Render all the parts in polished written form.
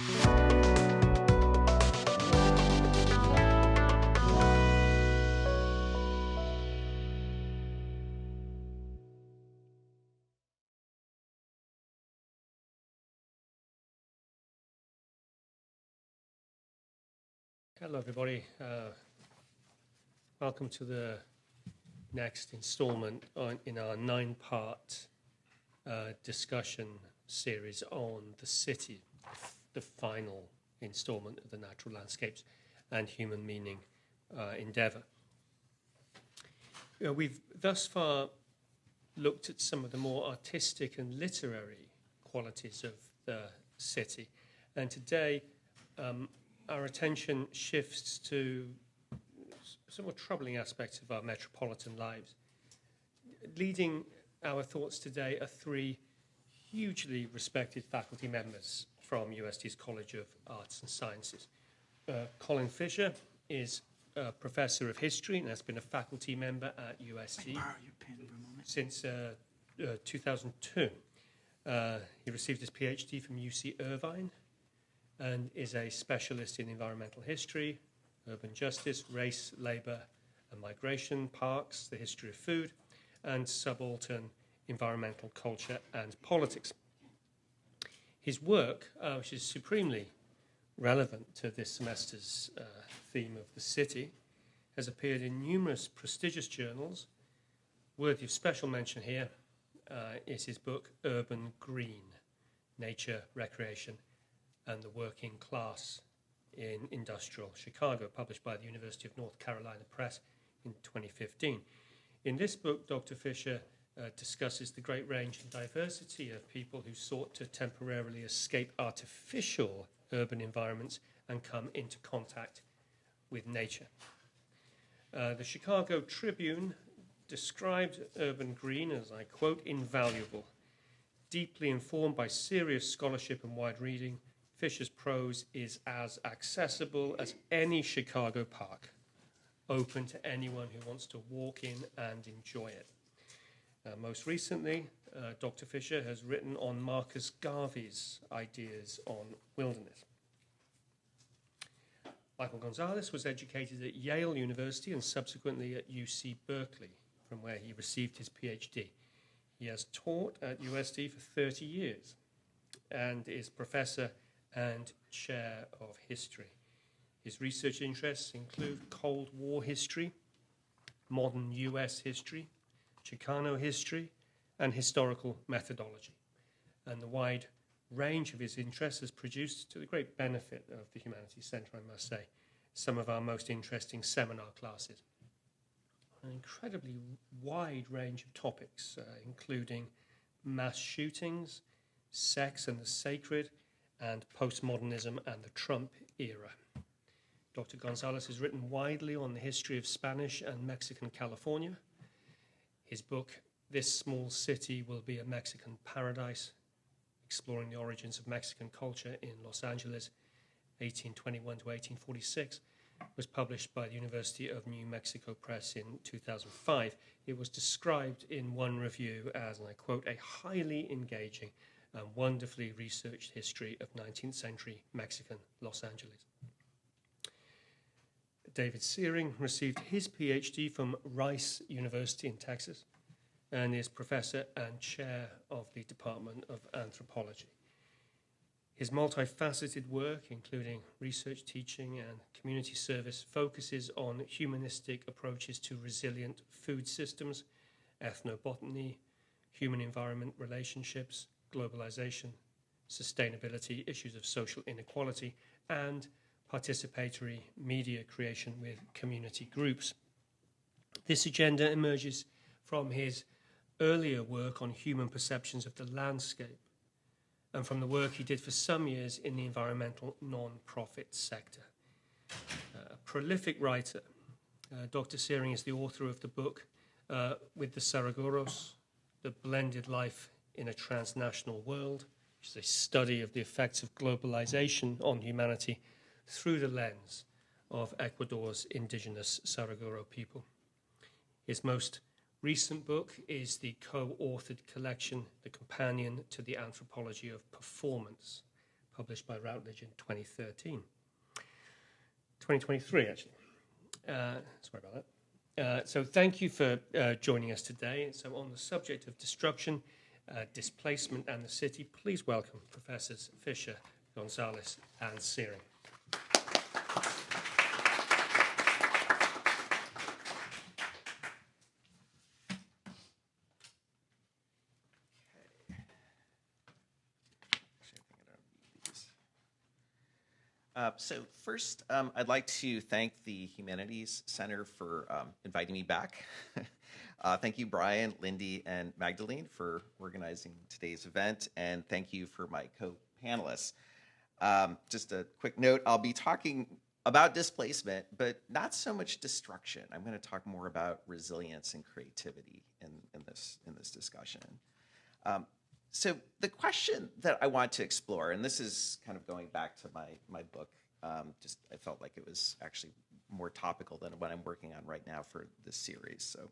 Hello, everybody. Welcome to the next installment in our 9-part discussion series on the city, the final installment of the Natural Landscapes and Human Meaning endeavour. We've thus far looked at some of the more artistic and literary qualities of the city, and today our attention shifts to somewhat troubling aspects of our metropolitan lives. Leading our thoughts today are 3 hugely respected faculty members from UST's College of Arts and Sciences. Colin Fisher is a professor of history and has been a faculty member at UST since 2002. He received his PhD from UC Irvine and is a specialist in environmental history, urban justice, race, labour and migration, parks, the history of food, and subaltern environmental culture and politics. His work, which is supremely relevant to this semester's theme of the city, has appeared in numerous prestigious journals. Worthy of special mention here is his book, Urban Green, Nature, Recreation, and the Working Class in Industrial Chicago, published by the University of North Carolina Press in 2015. In this book, Dr. Fisher discusses the great range and diversity of people who sought to temporarily escape artificial urban environments and come into contact with nature. The Chicago Tribune described Urban Green as, I quote, invaluable. Deeply informed by serious scholarship and wide reading, Fisher's prose is as accessible as any Chicago park, open to anyone who wants to walk in and enjoy it. Most recently, Dr. Fisher has written on Marcus Garvey's ideas on wilderness. Michael Gonzalez was educated at Yale University and subsequently at UC Berkeley, from where he received his PhD. He has taught at UST for 30 years and is professor and chair of history. His research interests include Cold War history, modern US history, Chicano history, and historical methodology. And the wide range of his interests has produced, to the great benefit of the Humanities Center, I must say, some of our most interesting seminar classes. An incredibly wide range of topics, including mass shootings, sex and the sacred, and postmodernism and the Trump era. Dr. Gonzalez has written widely on the history of Spanish and Mexican California. His book, This Small City Will Be a Mexican Paradise, exploring the origins of Mexican culture in Los Angeles, 1821 to 1846, was published by the University of New Mexico Press in 2005. It was described in one review as, and I quote, a highly engaging and wonderfully researched history of 19th century Mexican Los Angeles. David Syring received his PhD from Rice University in Texas and is professor and chair of the Department of Anthropology. His multifaceted work, including research, teaching, and community service, focuses on humanistic approaches to resilient food systems, ethnobotany, human-environment relationships, globalization, sustainability, issues of social inequality, and participatory media creation with community groups. This agenda emerges from his earlier work on human perceptions of the landscape and from the work he did for some years in the environmental non-profit sector. A prolific writer, Dr. Syring is the author of the book With the Saraguros, The Blended Life in a Transnational World, which is a study of the effects of globalization on humanity through the lens of Ecuador's indigenous Saraguro people. His most recent book is the co-authored collection, The Companion to the Anthropology of Performance, published by Routledge in 2013. 2023, actually. Sorry about that. So thank you for joining us today. So on the subject of destruction, displacement and the city, please welcome Professors Fisher, Gonzalez and Syring. So first, I'd like to thank the Humanities Center for inviting me back. Thank you, Brian, Lindy, and Magdalene for organizing today's event, and thank you for my co-panelists. Just a quick note, I'll be talking about displacement, but not so much destruction. I'm going to talk more about resilience and creativity in this discussion. So the question that I want to explore, and this is kind of going back to my book, I felt like it was actually more topical than what I'm working on right now for this series. So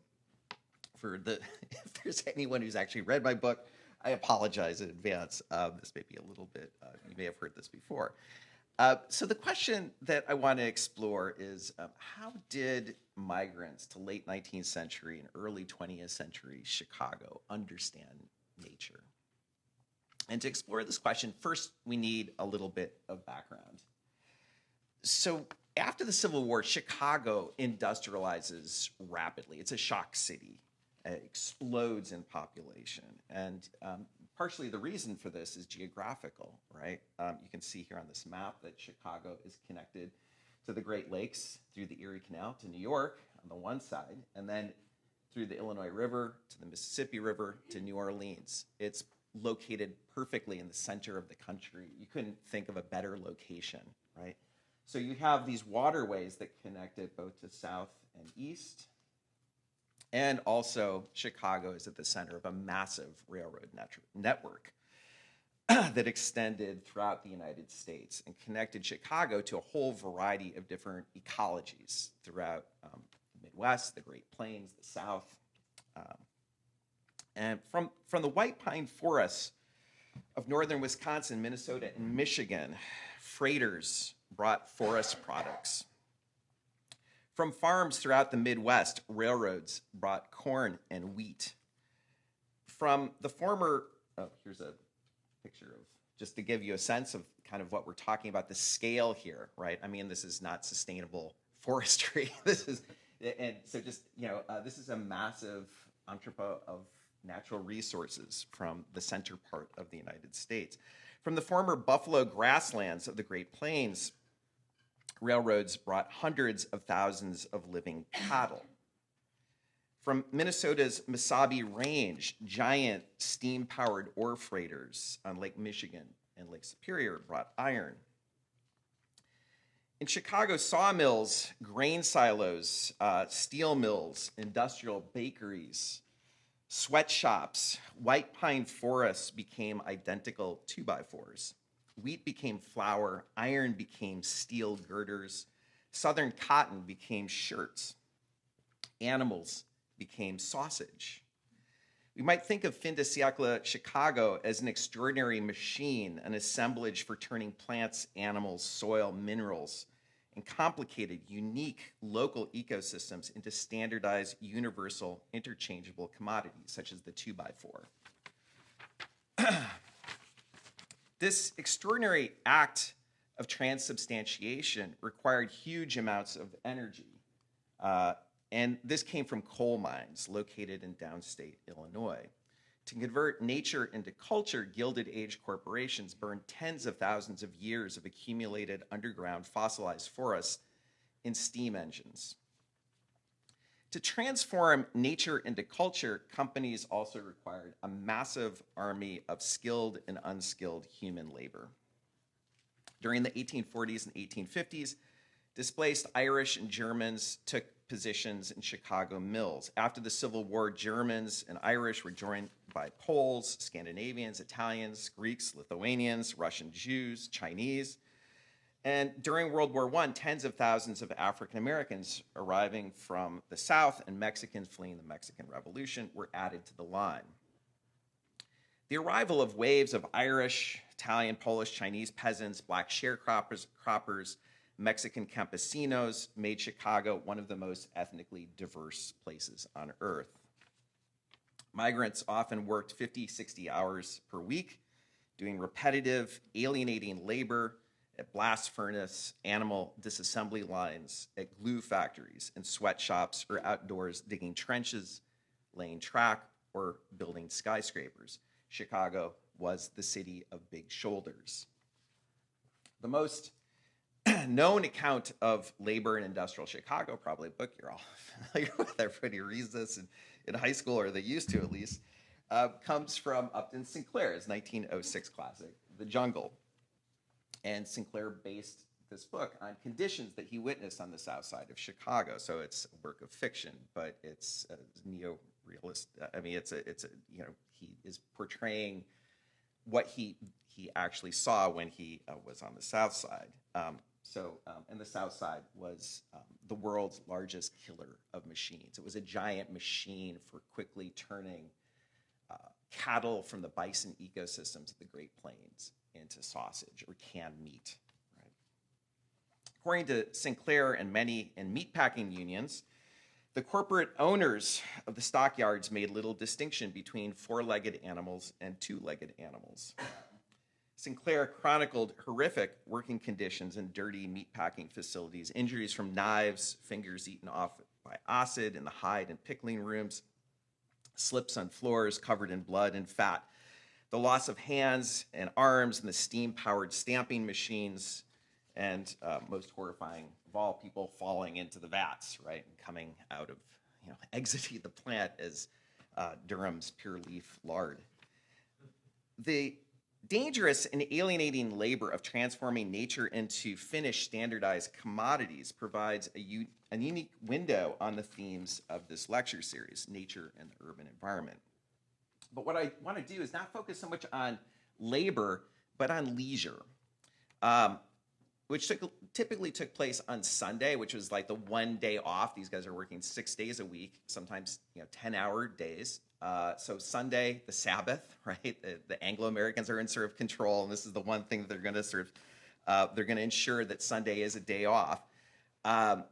if there's anyone who's actually read my book, I apologize in advance. This may be a little bit, you may have heard this before. So the question that I want to explore is how did migrants to late 19th century and early 20th century Chicago understand nature? And to explore this question, first we need a little bit of background. So after the Civil War, Chicago industrializes rapidly. It's a shock city. It explodes in population. And partially the reason for this is geographical, right? You can see here on this map that Chicago is connected to the Great Lakes through the Erie Canal to New York on the one side, and then through the Illinois River to the Mississippi River to New Orleans. It's located perfectly in the center of the country. You couldn't think of a better location, right? So you have these waterways that connect it both to south and east. And also Chicago is at the center of a massive railroad network that extended throughout the United States and connected Chicago to a whole variety of different ecologies throughout the Midwest, the Great Plains, the South. And from the white pine forests of northern Wisconsin, Minnesota, and Michigan, freighters brought forest products. From farms throughout the Midwest, railroads brought corn and wheat. From the former, here's a picture of, just to give you a sense of kind of what we're talking about, the scale here, right? I mean, this is not sustainable forestry. This is a massive entrepot of natural resources from the center part of the United States. From the former buffalo grasslands of the Great Plains, railroads brought hundreds of thousands of living cattle. From Minnesota's Mesabi Range, giant steam-powered ore freighters on Lake Michigan and Lake Superior brought iron. In Chicago, sawmills, grain silos, steel mills, industrial bakeries, sweatshops, white pine forests became identical 2x4s. Wheat became flour, iron became steel girders, southern cotton became shirts, animals became sausage. We might think of fin de siècle Chicago as an extraordinary machine, an assemblage for turning plants, animals, soil, minerals, and complicated, unique local ecosystems into standardized, universal, interchangeable commodities, such as the 2x4. This extraordinary act of transubstantiation required huge amounts of energy, and this came from coal mines located in downstate Illinois. To convert nature into culture, Gilded Age corporations burned tens of thousands of years of accumulated underground fossilized forests in steam engines. To transform nature into culture, companies also required a massive army of skilled and unskilled human labor. During the 1840s and 1850s, displaced Irish and Germans took positions in Chicago mills. After the Civil War, Germans and Irish were joined by Poles, Scandinavians, Italians, Greeks, Lithuanians, Russian Jews, Chinese. And during World War I, tens of thousands of African Americans arriving from the South and Mexicans fleeing the Mexican Revolution were added to the line. The arrival of waves of Irish, Italian, Polish, Chinese peasants, black sharecroppers, Mexican campesinos made Chicago one of the most ethnically diverse places on earth. Migrants often worked 50, 60 hours per week, doing repetitive, alienating labor at blast furnace, animal disassembly lines, at glue factories, and sweatshops, or outdoors digging trenches, laying track, or building skyscrapers. Chicago was the city of big shoulders. The most known account of labor in industrial Chicago, probably a book you're all familiar with, everybody reads this in high school, or they used to at least, comes from Upton Sinclair's 1906 classic, The Jungle. And Sinclair based this book on conditions that he witnessed on the south side of Chicago. So it's a work of fiction, but it's neo-realist. I mean, it's a he is portraying what he actually saw when he was on the south side. And the south side was the world's largest killer of machines. It was a giant machine for quickly turning cattle from the bison ecosystems of the Great Plains into sausage or canned meat. Right? According to Sinclair and many in meatpacking unions, the corporate owners of the stockyards made little distinction between four-legged animals and two-legged animals. Sinclair chronicled horrific working conditions in dirty meatpacking facilities, injuries from knives, fingers eaten off by acid in the hide and pickling rooms, slips on floors covered in blood and fat, the loss of hands and arms in the steam-powered stamping machines, and most horrifying of all, people falling into the vats, right, and coming out of, exiting the plant as Durham's pure leaf lard. The dangerous and alienating labor of transforming nature into finished, standardized commodities provides a unique window on the themes of this lecture series, nature and the urban environment. But what I want to do is not focus so much on labor, but on leisure, which typically took place on Sunday, which was like the one day off. These guys are working 6 days a week, sometimes 10-hour days. So Sunday, the Sabbath, right? The Anglo-Americans are in sort of control, and this is the one thing that they're going to they're going to ensure that Sunday is a day off. So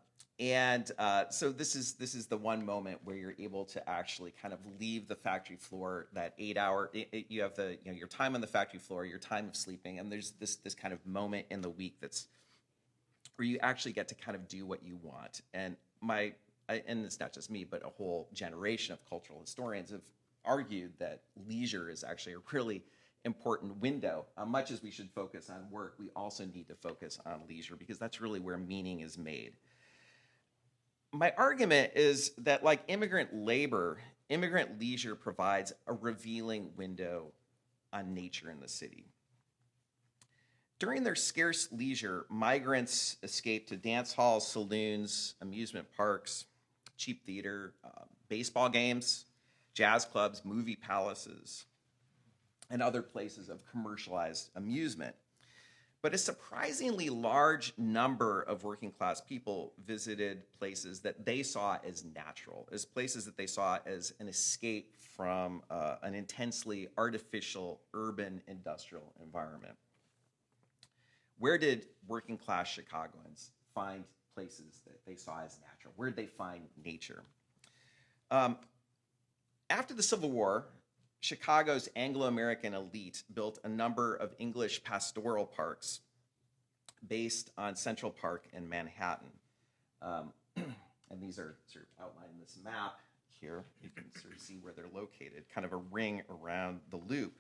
this is the one moment where you're able to actually kind of leave the factory floor. That 8 hour, you have your time on the factory floor, your time of sleeping, and there's this kind of moment in the week that's where you actually get to kind of do what you want. And it's not just me, but a whole generation of cultural historians have argued that leisure is actually a really important window. Much as we should focus on work, we also need to focus on leisure, because that's really where meaning is made. My argument is that, like immigrant labor, immigrant leisure provides a revealing window on nature in the city. During their scarce leisure, migrants escape to dance halls, saloons, amusement parks, cheap theater, baseball games, jazz clubs, movie palaces, and other places of commercialized amusement. But a surprisingly large number of working class people visited places that they saw as natural, as places that they saw as an escape from an intensely artificial urban industrial environment. Where did working class Chicagoans find places that they saw as natural? Where did they find nature? After the Civil War, Chicago's Anglo-American elite built a number of English pastoral parks based on Central Park in Manhattan. And these are sort of outlined in this map here. You can sort of see where they're located, kind of a ring around the loop.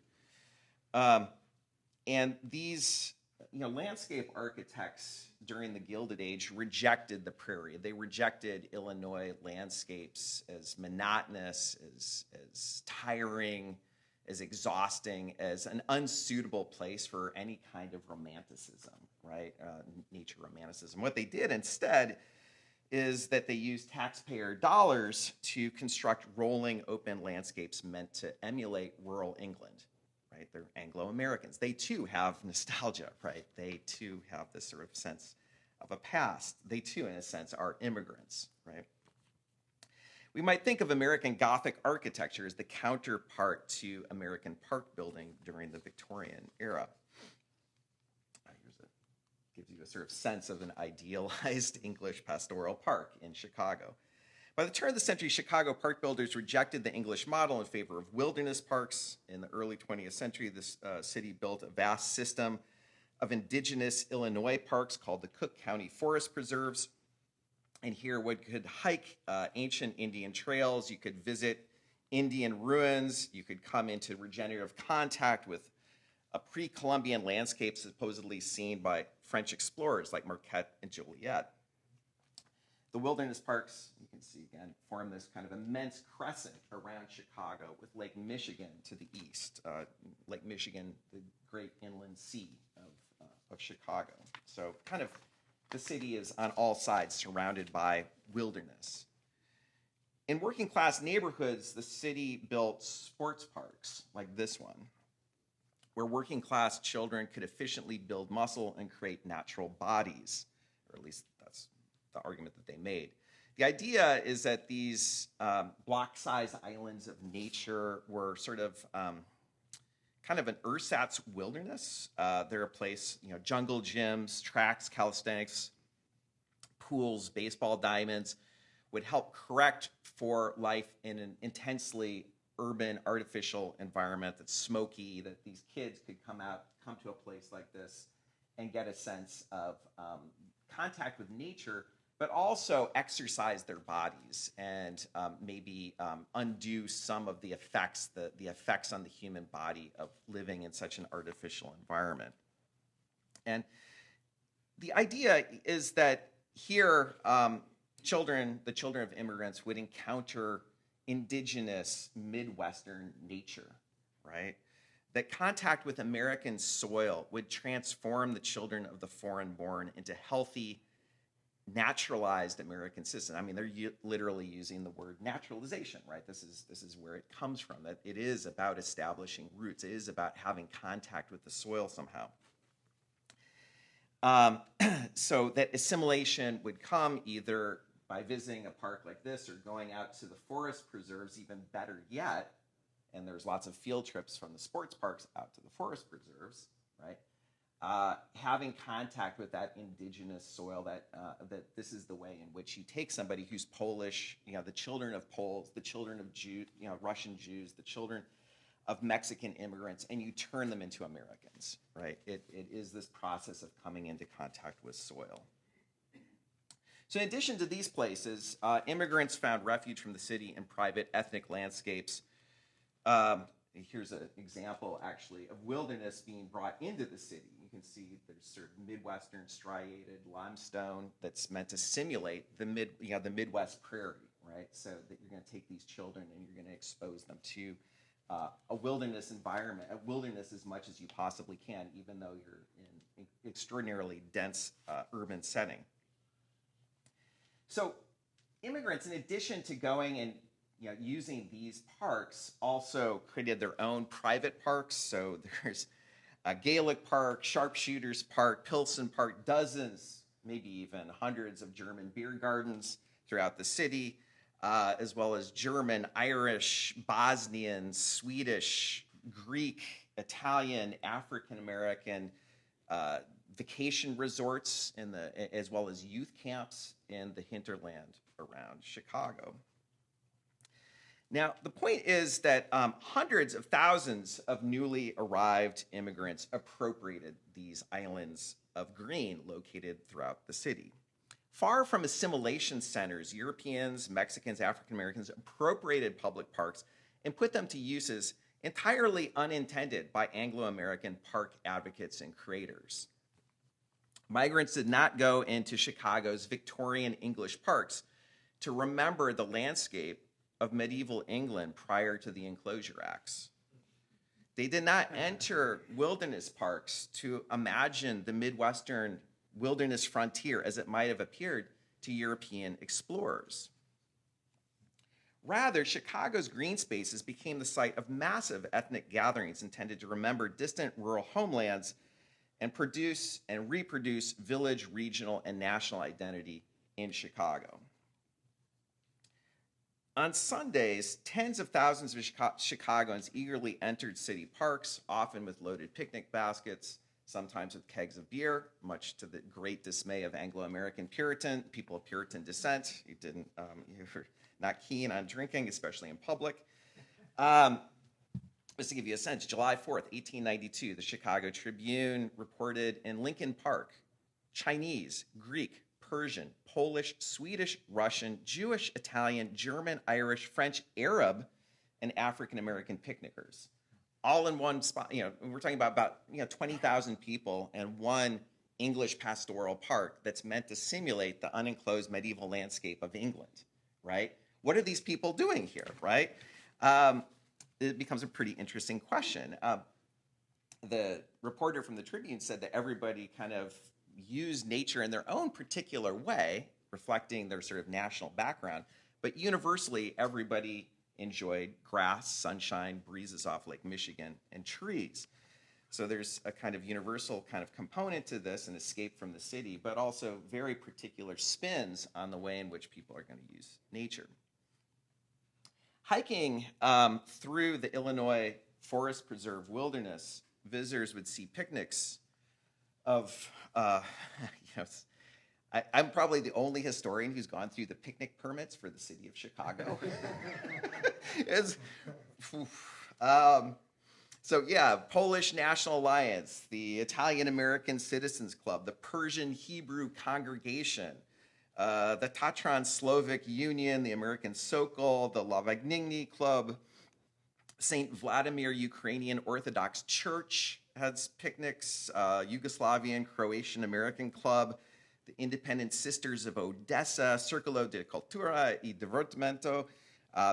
And these landscape architects during the Gilded Age rejected the prairie. They rejected Illinois landscapes as monotonous, as tiring, as exhausting, as an unsuitable place for any kind of romanticism, right? Nature romanticism. What they did instead is that they used taxpayer dollars to construct rolling open landscapes meant to emulate rural England. Right? They're Anglo-Americans. They too have nostalgia, right? They too have this sort of sense of a past. They too, in a sense, are immigrants, right? We might think of American Gothic architecture as the counterpart to American park building during the Victorian era. Gives you a sort of sense of an idealized English pastoral park in Chicago. By the turn of the century, Chicago park builders rejected the English model in favor of wilderness parks. In the early 20th century, this city built a vast system of indigenous Illinois parks called the Cook County Forest Preserves. And here one could hike ancient Indian trails, you could visit Indian ruins, you could come into regenerative contact with a pre-Columbian landscape supposedly seen by French explorers like Marquette and Joliet. The wilderness parks, you can see again, form this kind of immense crescent around Chicago with Lake Michigan to the east. Lake Michigan, the great inland sea of Chicago. So kind of the city is on all sides surrounded by wilderness. In working class neighborhoods, the city built sports parks like this one, where working class children could efficiently build muscle and create natural bodies, or at least that's the argument that they made. The idea is that these block-sized islands of nature were sort of kind of an ersatz wilderness. They're a place, jungle gyms, tracks, calisthenics, pools, baseball diamonds would help correct for life in an intensely urban, artificial environment that's smoky, that these kids could come to a place like this and get a sense of contact with nature, but also exercise their bodies and maybe undo some of the effects on the human body of living in such an artificial environment. And the idea is that here, the children of immigrants would encounter indigenous Midwestern nature, right? That contact with American soil would transform the children of the foreign-born into healthy, naturalized American citizens. I mean, they're literally using the word naturalization, right? This is where it comes from, that it is about establishing roots. It is about having contact with the soil somehow. So that assimilation would come either by visiting a park like this or going out to the forest preserves, even better yet, and there's lots of field trips from the sports parks out to the forest preserves, right? Having contact with that indigenous soil, that this is the way in which you take somebody who's Polish, the children of Poles, the children of Jews, Russian Jews, the children of Mexican immigrants, and you turn them into Americans, right? It is this process of coming into contact with soil. So in addition to these places, immigrants found refuge from the city in private ethnic landscapes. Here's an example, actually, of wilderness being brought into the city. You can see there's sort of Midwestern striated limestone that's meant to simulate the Midwest prairie, right? So that you're going to take these children and you're going to expose them to a wilderness environment, a wilderness as much as you possibly can, even though you're in an extraordinarily dense urban setting. So immigrants, in addition to going and using these parks, also created their own private parks. So there's a Gaelic Park, Sharpshooters Park, Pilsen Park, dozens, maybe even hundreds of German beer gardens throughout the city, as well as German, Irish, Bosnian, Swedish, Greek, Italian, African-American vacation resorts, as well as youth camps in the hinterland around Chicago. Now, the point is that hundreds of thousands of newly arrived immigrants appropriated these islands of green located throughout the city. Far from assimilation centers, Europeans, Mexicans, African Americans appropriated public parks and put them to uses entirely unintended by Anglo-American park advocates and creators. Migrants did not go into Chicago's Victorian English parks to remember the landscape of medieval England prior to the Enclosure Acts. They did not enter wilderness parks to imagine the Midwestern wilderness frontier as it might have appeared to European explorers. Rather, Chicago's green spaces became the site of massive ethnic gatherings intended to remember distant rural homelands and produce and reproduce village, regional, and national identity in Chicago. On Sundays, tens of thousands of Chicagoans eagerly entered city parks, often with loaded picnic baskets, sometimes with kegs of beer, much to the great dismay of Anglo-American people of Puritan descent. You were not keen on drinking, especially in public. Just to give you a sense, July 4th, 1892, the Chicago Tribune reported in Lincoln Park, Chinese, Greek, Persian, Polish, Swedish, Russian, Jewish, Italian, German, Irish, French, Arab, and African-American picnickers, all in one spot. We're talking about 20,000 people and one English pastoral park that's meant to simulate the unenclosed medieval landscape of England, right? What are these people doing here, right? It becomes a pretty interesting question. The reporter from the Tribune said that everybody kind of used nature in their own particular way, reflecting their sort of national background, but universally everybody enjoyed grass, sunshine, breezes off Lake Michigan, and trees. So there's a kind of universal kind of component to this, an escape from the city, but also very particular spins on the way in which people are going to use nature. Hiking through the Illinois Forest Preserve wilderness, visitors would see picnics of, I'm probably the only historian who's gone through the picnic permits for the city of Chicago. Polish National Alliance, the Italian American Citizens Club, the Persian Hebrew Congregation, the Tatran Slovak Union, the American Sokol, the Lavagninny Club, St. Vladimir Ukrainian Orthodox Church has picnics, Yugoslavian Croatian American Club, the Independent Sisters of Odessa, Circolo de Cultura y Divertimento,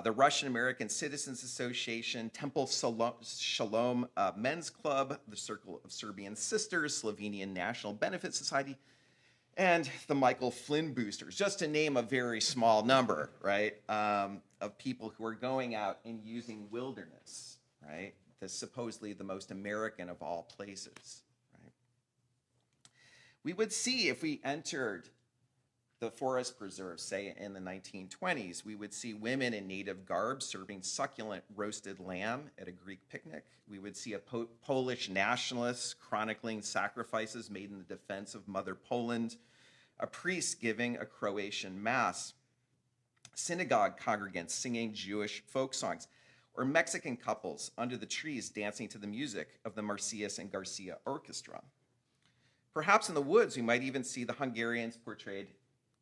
the Russian American Citizens Association, Temple Shalom Men's Club, the Circle of Serbian Sisters, Slovenian National Benefit Society, and the Michael Flynn Boosters, just to name a very small number, right, of people who are going out and using wilderness, right? That's supposedly the most American of all places, right? We would see if we entered the forest preserve, say in the 1920s, we would see women in native garb serving succulent roasted lamb at a Greek picnic. We would see a Polish nationalist chronicling sacrifices made in the defense of Mother Poland, a priest giving a Croatian mass, synagogue congregants singing Jewish folk songs, or Mexican couples under the trees dancing to the music of the Macias and Garcia Orchestra. Perhaps in the woods, we might even see the Hungarians portrayed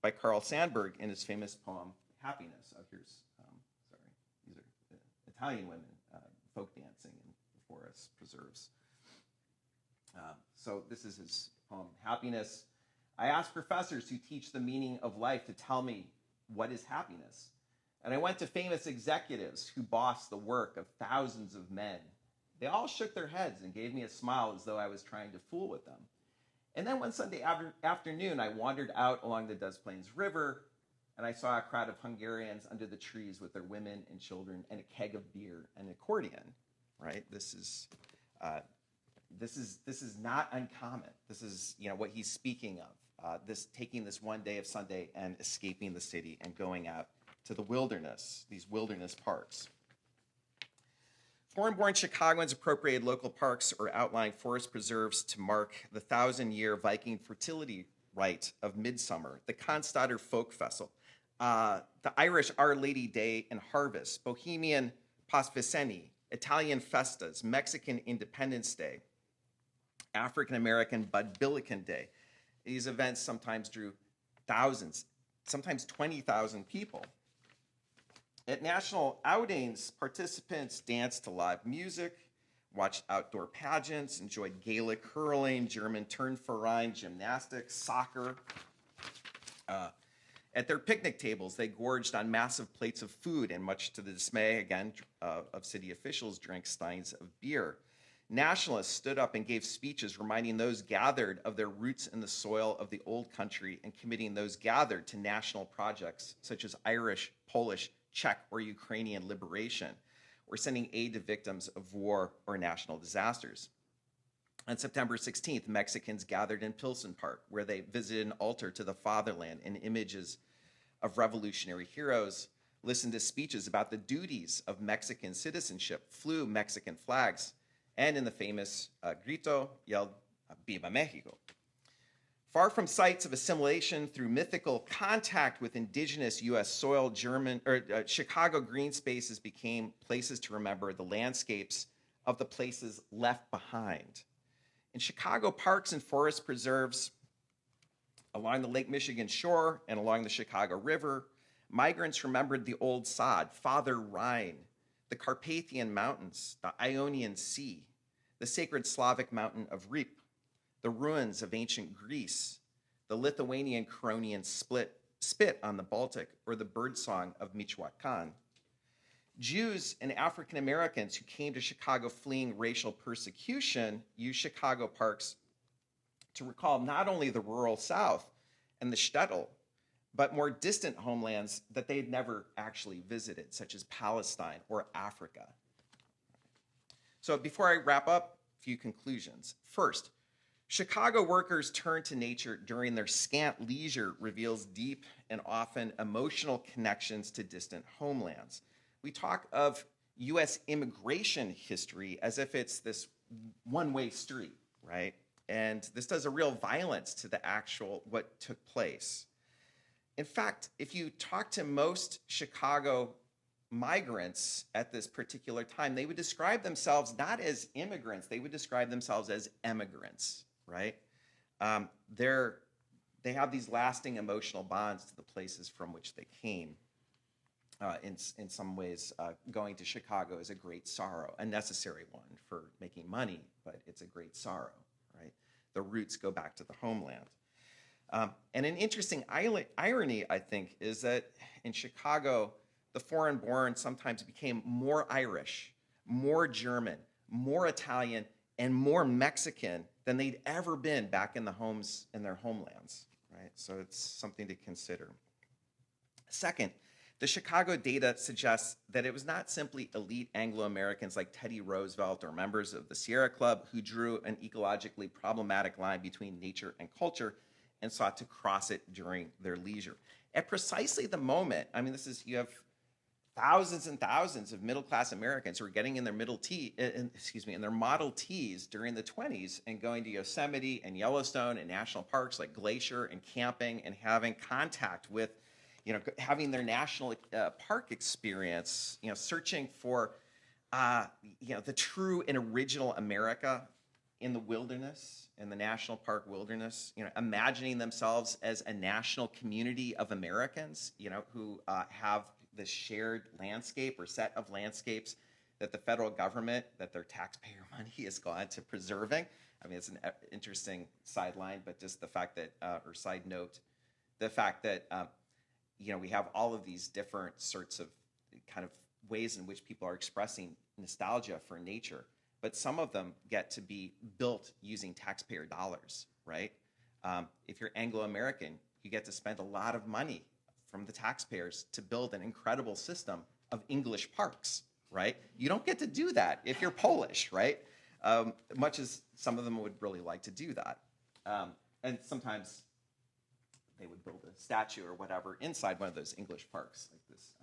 by Carl Sandburg in his famous poem, Happiness. These are Italian women folk dancing in the forest preserves. So this is his poem, Happiness. I asked professors who teach the meaning of life to tell me what is happiness. And I went to famous executives who bossed the work of thousands of men. They all shook their heads and gave me a smile as though I was trying to fool with them. And then one Sunday afternoon, I wandered out along the Des Plaines River, and I saw a crowd of Hungarians under the trees with their women and children and a keg of beer and an accordion. Right? This is not uncommon. This is what he's speaking of. Taking this one day of Sunday and escaping the city and going out to the wilderness, these wilderness parks. Foreign-born Chicagoans appropriated local parks or outlying forest preserves to mark the 1,000-year Viking fertility rite of Midsummer, the Cannstatter Folk Festival, the Irish Our Lady Day and Harvest, Bohemian Pasviceni, Italian Festas, Mexican Independence Day, African-American Bud Billiken Day. These events sometimes drew thousands, sometimes 20,000 people. At national outings, participants danced to live music, watched outdoor pageants, enjoyed Gaelic hurling, German Turnverein, gymnastics, soccer. At their picnic tables, they gorged on massive plates of food and, much to the dismay, again, of city officials, drank steins of beer. Nationalists stood up and gave speeches reminding those gathered of their roots in the soil of the old country and committing those gathered to national projects such as Irish, Polish, Czech, or Ukrainian liberation, or sending aid to victims of war or national disasters. On September 16th, Mexicans gathered in Pilsen Park, where they visited an altar to the fatherland and images of revolutionary heroes listened to speeches about the duties of Mexican citizenship, flew Mexican flags, and in the famous grito, yelled, Viva Mexico. Far from sites of assimilation through mythical contact with indigenous U.S. soil, Chicago green spaces became places to remember the landscapes of the places left behind. In Chicago parks and forest preserves, along the Lake Michigan shore and along the Chicago River, migrants remembered the old sod, Father Rhine, the Carpathian Mountains, the Ionian Sea, the sacred Slavic mountain of Rip, the ruins of ancient Greece, the Lithuanian Curonian spit on the Baltic, or the birdsong of Michoacan. Jews and African Americans who came to Chicago fleeing racial persecution used Chicago parks to recall not only the rural South and the shtetl, but more distant homelands that they had never actually visited, such as Palestine or Africa. So before I wrap up, a few conclusions. First, Chicago workers' turn to nature during their scant leisure reveals deep and often emotional connections to distant homelands. We talk of U.S. immigration history as if it's this one-way street, right? And this does a real violence to the actual what took place. In fact, if you talk to most Chicago migrants at this particular time, they would describe themselves not as immigrants, they would describe themselves as emigrants, right? They have these lasting emotional bonds to the places from which they came. In some ways, going to Chicago is a great sorrow, a necessary one for making money, but it's a great sorrow, right? The roots go back to the homeland. And an interesting irony, I think, is that in Chicago, the foreign-born sometimes became more Irish, more German, more Italian, and more Mexican than they'd ever been back in their homelands, right? So it's something to consider. Second, the Chicago data suggests that it was not simply elite Anglo-Americans like Teddy Roosevelt or members of the Sierra Club who drew an ecologically problematic line between nature and culture and sought to cross it during their leisure. At precisely the moment, you have thousands and thousands of middle-class Americans who are getting in their in their Model Ts during the 20s and going to Yosemite and Yellowstone and national parks like Glacier and camping and having contact with, having their national park experience, searching for, the true and original America in the wilderness, in the national park wilderness, imagining themselves as a national community of Americans, who have this shared landscape or set of landscapes that the federal government, that their taxpayer money has gone to preserving. It's an interesting sideline, but just the fact that, or side note, the fact that, we have all of these different sorts of kind of ways in which people are expressing nostalgia for nature, but some of them get to be built using taxpayer dollars, right? If you're Anglo-American, you get to spend a lot of money from the taxpayers to build an incredible system of English parks, right? You don't get to do that if you're Polish, right? Much as some of them would really like to do that. And sometimes they would build a statue or whatever inside one of those English parks, like this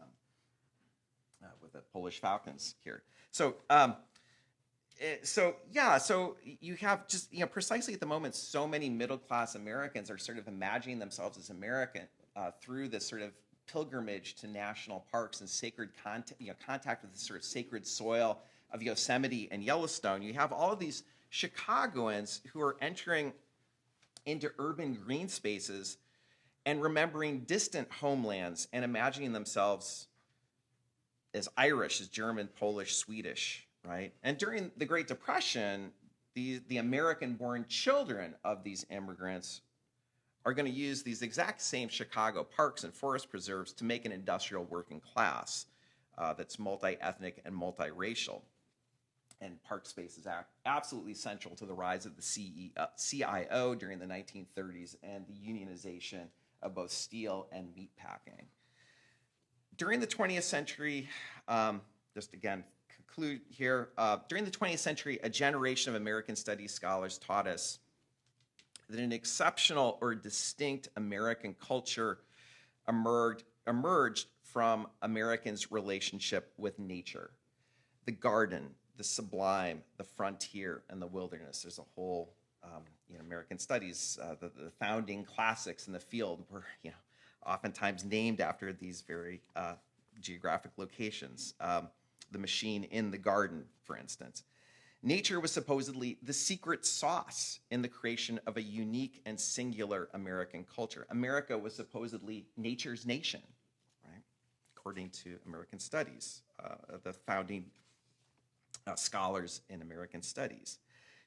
with the Polish falcons here. So you have just, precisely at the moment, so many middle-class Americans are sort of imagining themselves as American through this sort of pilgrimage to national parks and sacred contact with the sort of sacred soil of Yosemite and Yellowstone. You have all of these Chicagoans who are entering into urban green spaces and remembering distant homelands and imagining themselves as Irish, as German, Polish, Swedish, right? And during the Great Depression, the American-born children of these immigrants are going to use these exact same Chicago parks and forest preserves to make an industrial working class that's multi-ethnic and multiracial. And park space is absolutely central to the rise of the CIO during the 1930s and the unionization of both steel and meatpacking. During the 20th century, just again, conclude here, during the 20th century, a generation of American studies scholars taught us that an exceptional or distinct American culture emerged from Americans' relationship with nature. The garden, the sublime, the frontier, and the wilderness. There's a whole, American studies, the founding classics in the field were, oftentimes named after these very geographic locations. The machine in the garden, for instance. Nature was supposedly the secret sauce in the creation of a unique and singular American culture. America was supposedly nature's nation, right? According to American studies, the founding scholars in American studies.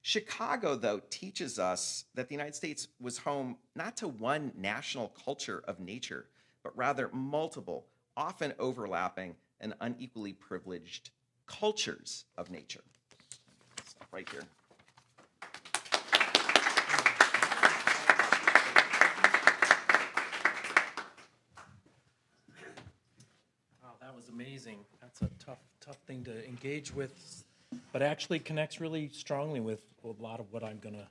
Chicago, though, teaches us that the United States was home not to one national culture of nature, but rather multiple, often overlapping and unequally privileged cultures of nature. Stop right here. Wow, that was amazing. That's a tough thing to engage with, but actually connects really strongly with a lot of what I'm gonna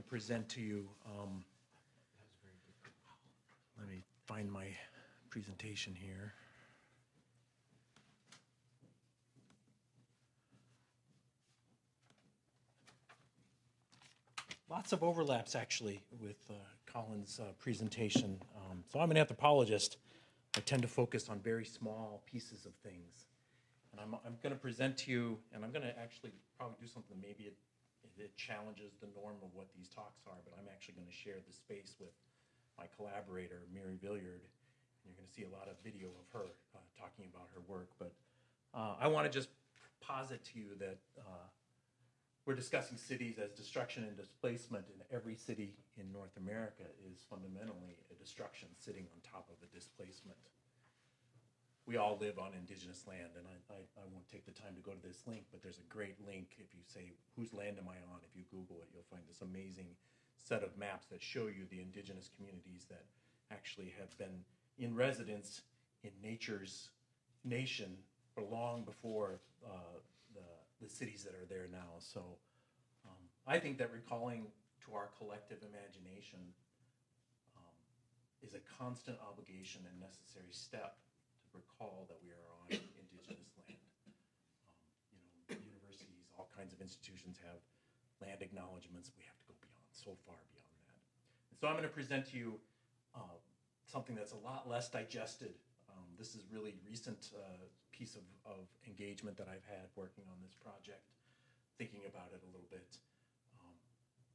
present to you. Let me find my presentation here. Lots of overlaps, actually, with Colin's presentation. So I'm an anthropologist. I tend to focus on very small pieces of things. And I'm going to present to you, and I'm going to actually probably do something, maybe it challenges the norm of what these talks are, but I'm actually going to share the space with my collaborator, Mary Villiard. And you're going to see a lot of video of her talking about her work. But I want to just posit to you that we're discussing cities as destruction and displacement, and every city in North America is fundamentally a destruction sitting on top of a displacement. We all live on indigenous land, and I won't take the time to go to this link, but there's a great link. If you say, whose land am I on? If you Google it, you'll find this amazing set of maps that show you the indigenous communities that actually have been in residence in nature's nation for long before the cities that are there now. So I think that recalling to our collective imagination is a constant obligation and necessary step to recall that we are on indigenous land. Universities, all kinds of institutions have land acknowledgements. We have to go beyond, so far beyond that. And so I'm going to present to you something that's a lot less digested. This is really recent piece of engagement that I've had working on this project, thinking about it a little bit.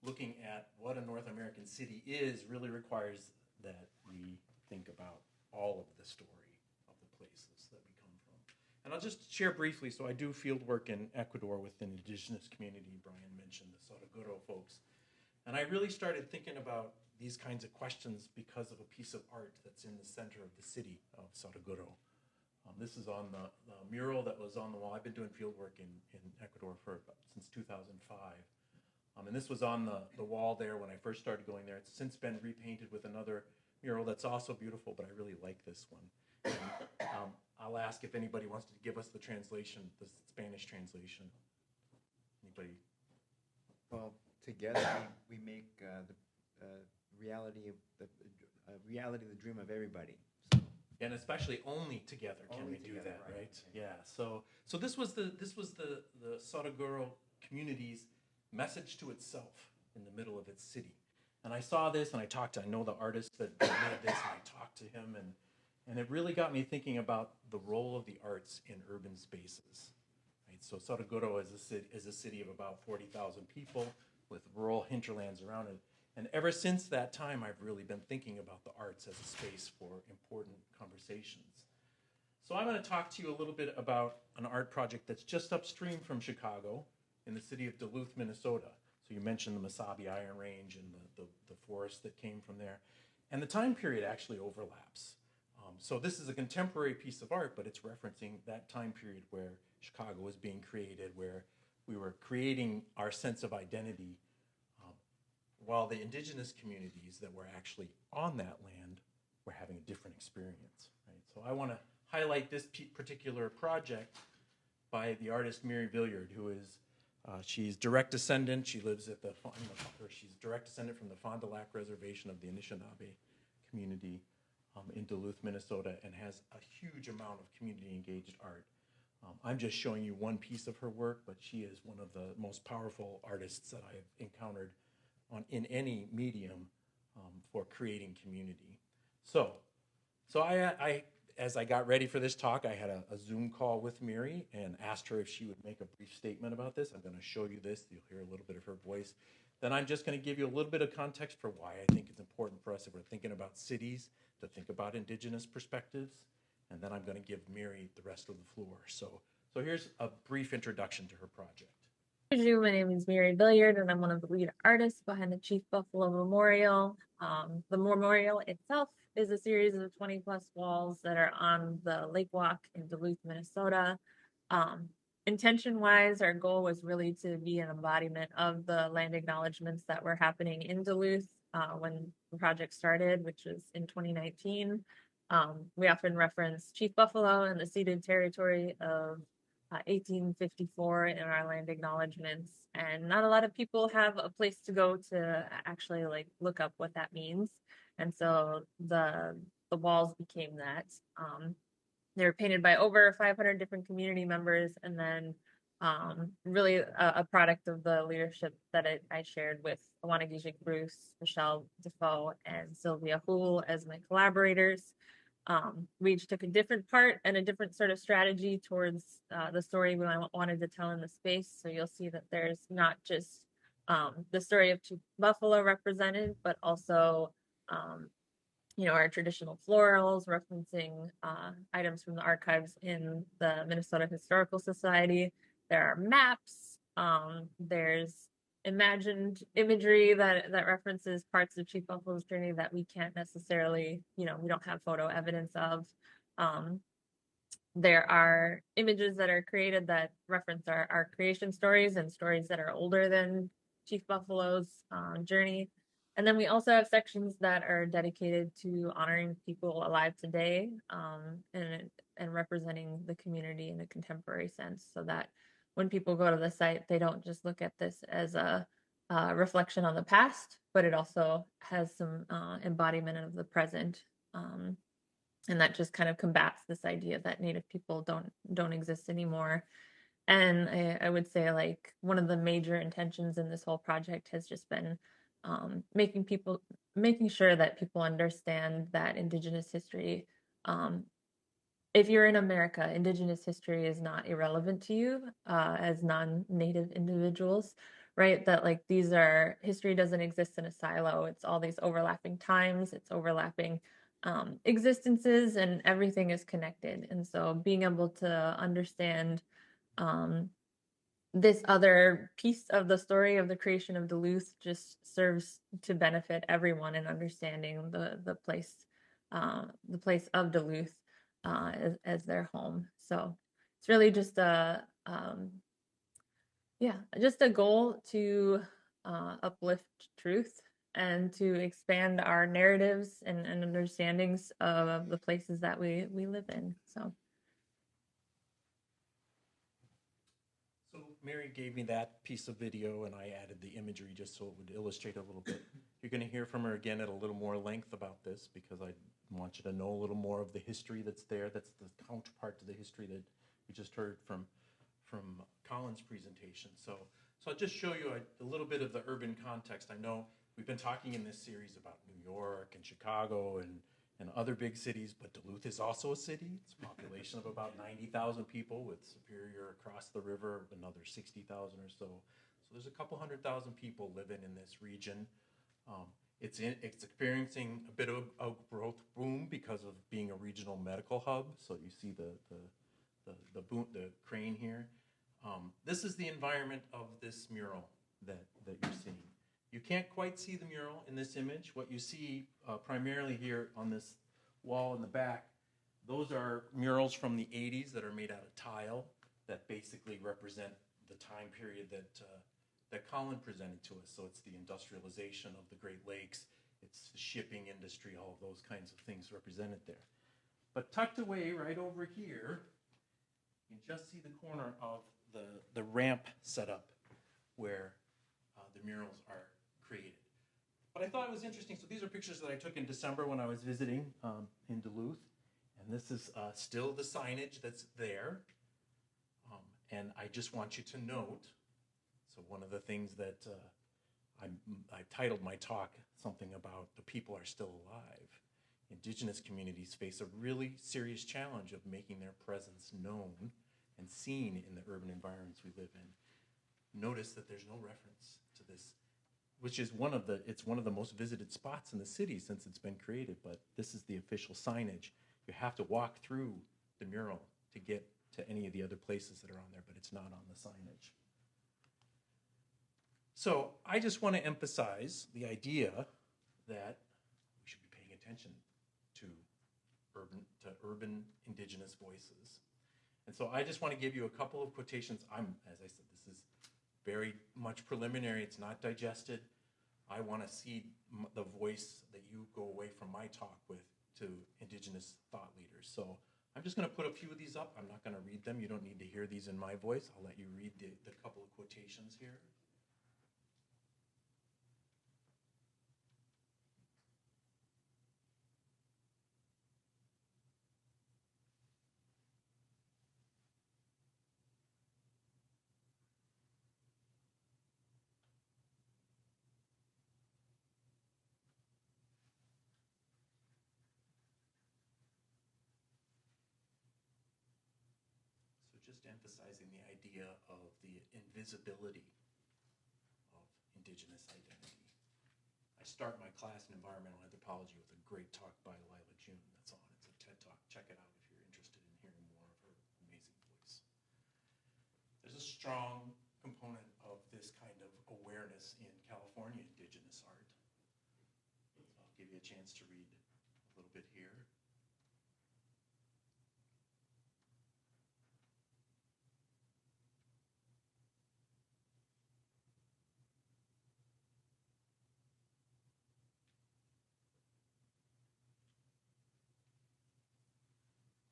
Looking at what a North American city is really requires that we think about all of the story of the places that we come from. And I'll just share briefly, so I do field work in Ecuador with an indigenous community. Brian mentioned the Sotoguro folks. And I really started thinking about these kinds of questions because of a piece of art that's in the center of the city of Sotoguro. This is on the mural that was on the wall. I've been doing field work in Ecuador since 2005. And this was on the wall there when I first started going there. It's since been repainted with another mural that's also beautiful, but I really like this one. And, I'll ask if anybody wants to give us the translation, the Spanish translation. Anybody? Well, together we make the reality of the dream of everybody. So. And especially only together can we do that, right? Yeah. So this was the Sotoguro community's message to itself in the middle of its city. And I saw this, and I know the artist that made this, and I talked to him, and it really got me thinking about the role of the arts in urban spaces. Right? So Sotoguro is a city of about 40,000 people with rural hinterlands around it. And ever since that time, I've really been thinking about the arts as a space for important conversations. So I'm going to talk to you a little bit about an art project that's just upstream from Chicago in the city of Duluth, Minnesota. So you mentioned the Mesabi Iron Range and the forest that came from there. And the time period actually overlaps. So this is a contemporary piece of art, but it's referencing that time period where Chicago was being created, where we were creating our sense of identity, while the indigenous communities that were actually on that land were having a different experience. Right? So I want to highlight this particular project by the artist Mary Villiard, who is she's direct descendant. She lives at she's direct descendant from the Fond du Lac Reservation of the Anishinaabe community. in Duluth, Minnesota, and has a huge amount of community-engaged art. I'm just showing you one piece of her work, but she is one of the most powerful artists that I've encountered in any medium for creating community. So I, as I got ready for this talk, I had a Zoom call with Miri and asked her if she would make a brief statement about this. I'm going to show you this. You'll hear a little bit of her voice. Then I'm just going to give you a little bit of context for why I think it's important for us, if we're thinking about cities, to think about Indigenous perspectives. And then I'm going to give Miri the rest of the floor. So here's a brief introduction to her project. Bonjour, my name is Miri Billiard, and I'm one of the lead artists behind the Chief Buffalo Memorial. The memorial itself is a series of 20 plus walls that are on the Lake Walk in Duluth, Minnesota. Intention-wise, our goal was really to be an embodiment of the land acknowledgements that were happening in Duluth when the project started, which was in 2019. We often reference Chief Buffalo and the ceded territory of 1854 in our land acknowledgements, and not a lot of people have a place to go to actually like look up what that means. And so the walls became that. They were painted by over 500 different community members, and then really a product of the leadership that I shared with Awana Gijik Bruce, Michelle Defoe, and Sylvia Houle as my collaborators. We each took a different part and a different sort of strategy towards the story we wanted to tell in the space. So you'll see that there's not just the story of Chief Buffalo represented, but also our traditional florals, referencing items from the archives in the Minnesota Historical Society. There are maps. There's imagined imagery that references parts of Chief Buffalo's journey that we can't necessarily, we don't have photo evidence of. There are images that are created that reference our creation stories and stories that are older than Chief Buffalo's journey. And then we also have sections that are dedicated to honoring people alive today and representing the community in a contemporary sense, so that when people go to the site, they don't just look at this as a reflection on the past, but it also has some embodiment of the present. And that just kind of combats this idea that Native people don't exist anymore. And I would say, like, one of the major intentions in this whole project has just been making sure that people understand that Indigenous history, if you're in America, Indigenous history is not irrelevant to you as non-Native individuals, right? That like history doesn't exist in a silo. It's all these overlapping times, it's overlapping existences, and everything is connected. And so being able to understand this other piece of the story of the creation of Duluth just serves to benefit everyone in understanding the place of Duluth as their home. So it's really just a goal to uplift truth and to expand our narratives and understandings of the places that we live in. So Mary gave me that piece of video, and I added the imagery just so it would illustrate a little bit. You're going to hear from her again at a little more length about this, because I want you to know a little more of the history that's there. That's the counterpart to the history that we just heard from Colin's presentation. So I'll just show you a little bit of the urban context. I know we've been talking in this series about New York and Chicago and other big cities, but Duluth is also a city. It's a population of about 90,000 people, with Superior across the river, another 60,000 or so. So there's a couple 100,000 people living in this region. It's experiencing a bit of a growth boom because of being a regional medical hub. So you see the crane here. This is the environment of this mural that you're seeing. You can't quite see the mural in this image. What you see primarily here on this wall in the back, those are murals from the 80s that are made out of tile that basically represent the time period that Colin presented to us. So it's the industrialization of the Great Lakes, it's the shipping industry, all of those kinds of things represented there. But tucked away right over here, you can just see the corner of the ramp setup where the murals are created. But I thought it was interesting. So these are pictures that I took in December when I was visiting in Duluth. And this is still the signage that's there. And I just want you to note, so one of the things that I titled my talk something about the people are still alive. Indigenous communities face a really serious challenge of making their presence known and seen in the urban environments we live in. Notice that there's no reference to this, which is it's one of the most visited spots in the city since it's been created, but this is the official signage. You have to walk through the mural to get to any of the other places that are on there, but it's not on the signage. So I just want to emphasize the idea that we should be paying attention to urban indigenous voices. And so I just want to give you a couple of quotations. As I said, this is very much preliminary. It's not digested. I want to see the voice that you go away from my talk with to indigenous thought leaders. So I'm just going to put a few of these up. I'm not going to read them. You don't need to hear these in my voice. I'll let you read the couple of quotations here. Just emphasizing the idea of the invisibility of indigenous identity. I start my class in environmental anthropology with a great talk by Lila June that's on. It's a TED Talk. Check it out if you're interested in hearing more of her amazing voice. There's a strong component of this kind of awareness in California indigenous art. I'll give you a chance to read a little bit here.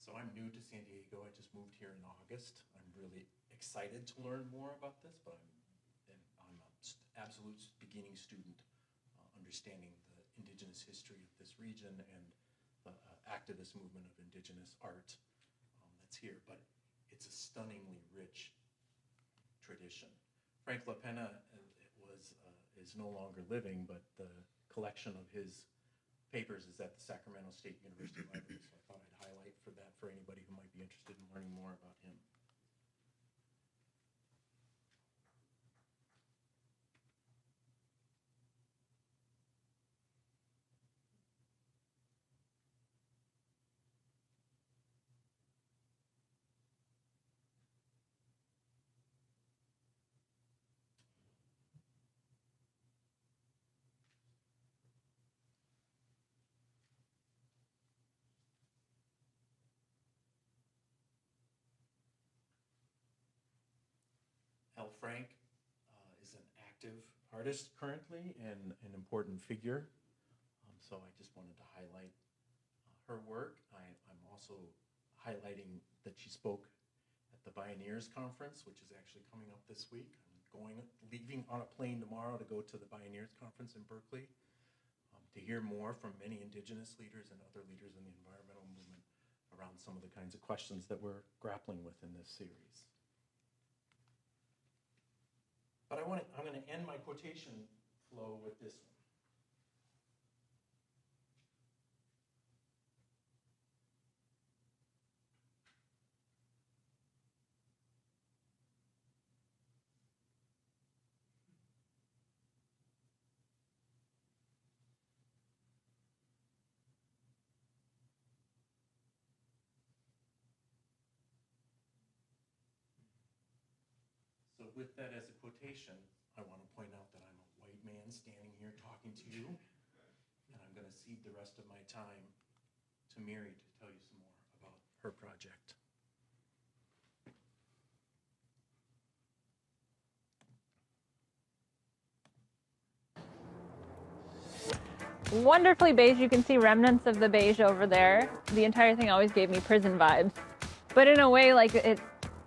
So I'm new to San Diego. I just moved here in August. I'm really excited to learn more about this, but I'm an absolute beginning student understanding the indigenous history of this region and the activist movement of indigenous art that's here. But it's a stunningly rich tradition. Frank LaPena is no longer living, but the collection of his papers is at the Sacramento State University Library, so I thought I'd highlight for anybody who might be interested in learning more about him. L. Frank is an active artist currently and an important figure. So I just wanted to highlight her work. I'm also highlighting that she spoke at the Pioneers Conference, which is actually coming up this week. I'm leaving on a plane tomorrow to go to the Pioneers Conference in Berkeley to hear more from many indigenous leaders and other leaders in the environmental movement around some of the kinds of questions that we're grappling with in this series. But I'm going to end my quotation flow with this one. So with that as a quotation, I want to point out that I'm a white man standing here talking to you, and I'm going to cede the rest of my time to Miri to tell you some more about her project. Wonderfully beige. You can see remnants of the beige over there. The entire thing always gave me prison vibes, but in a way, like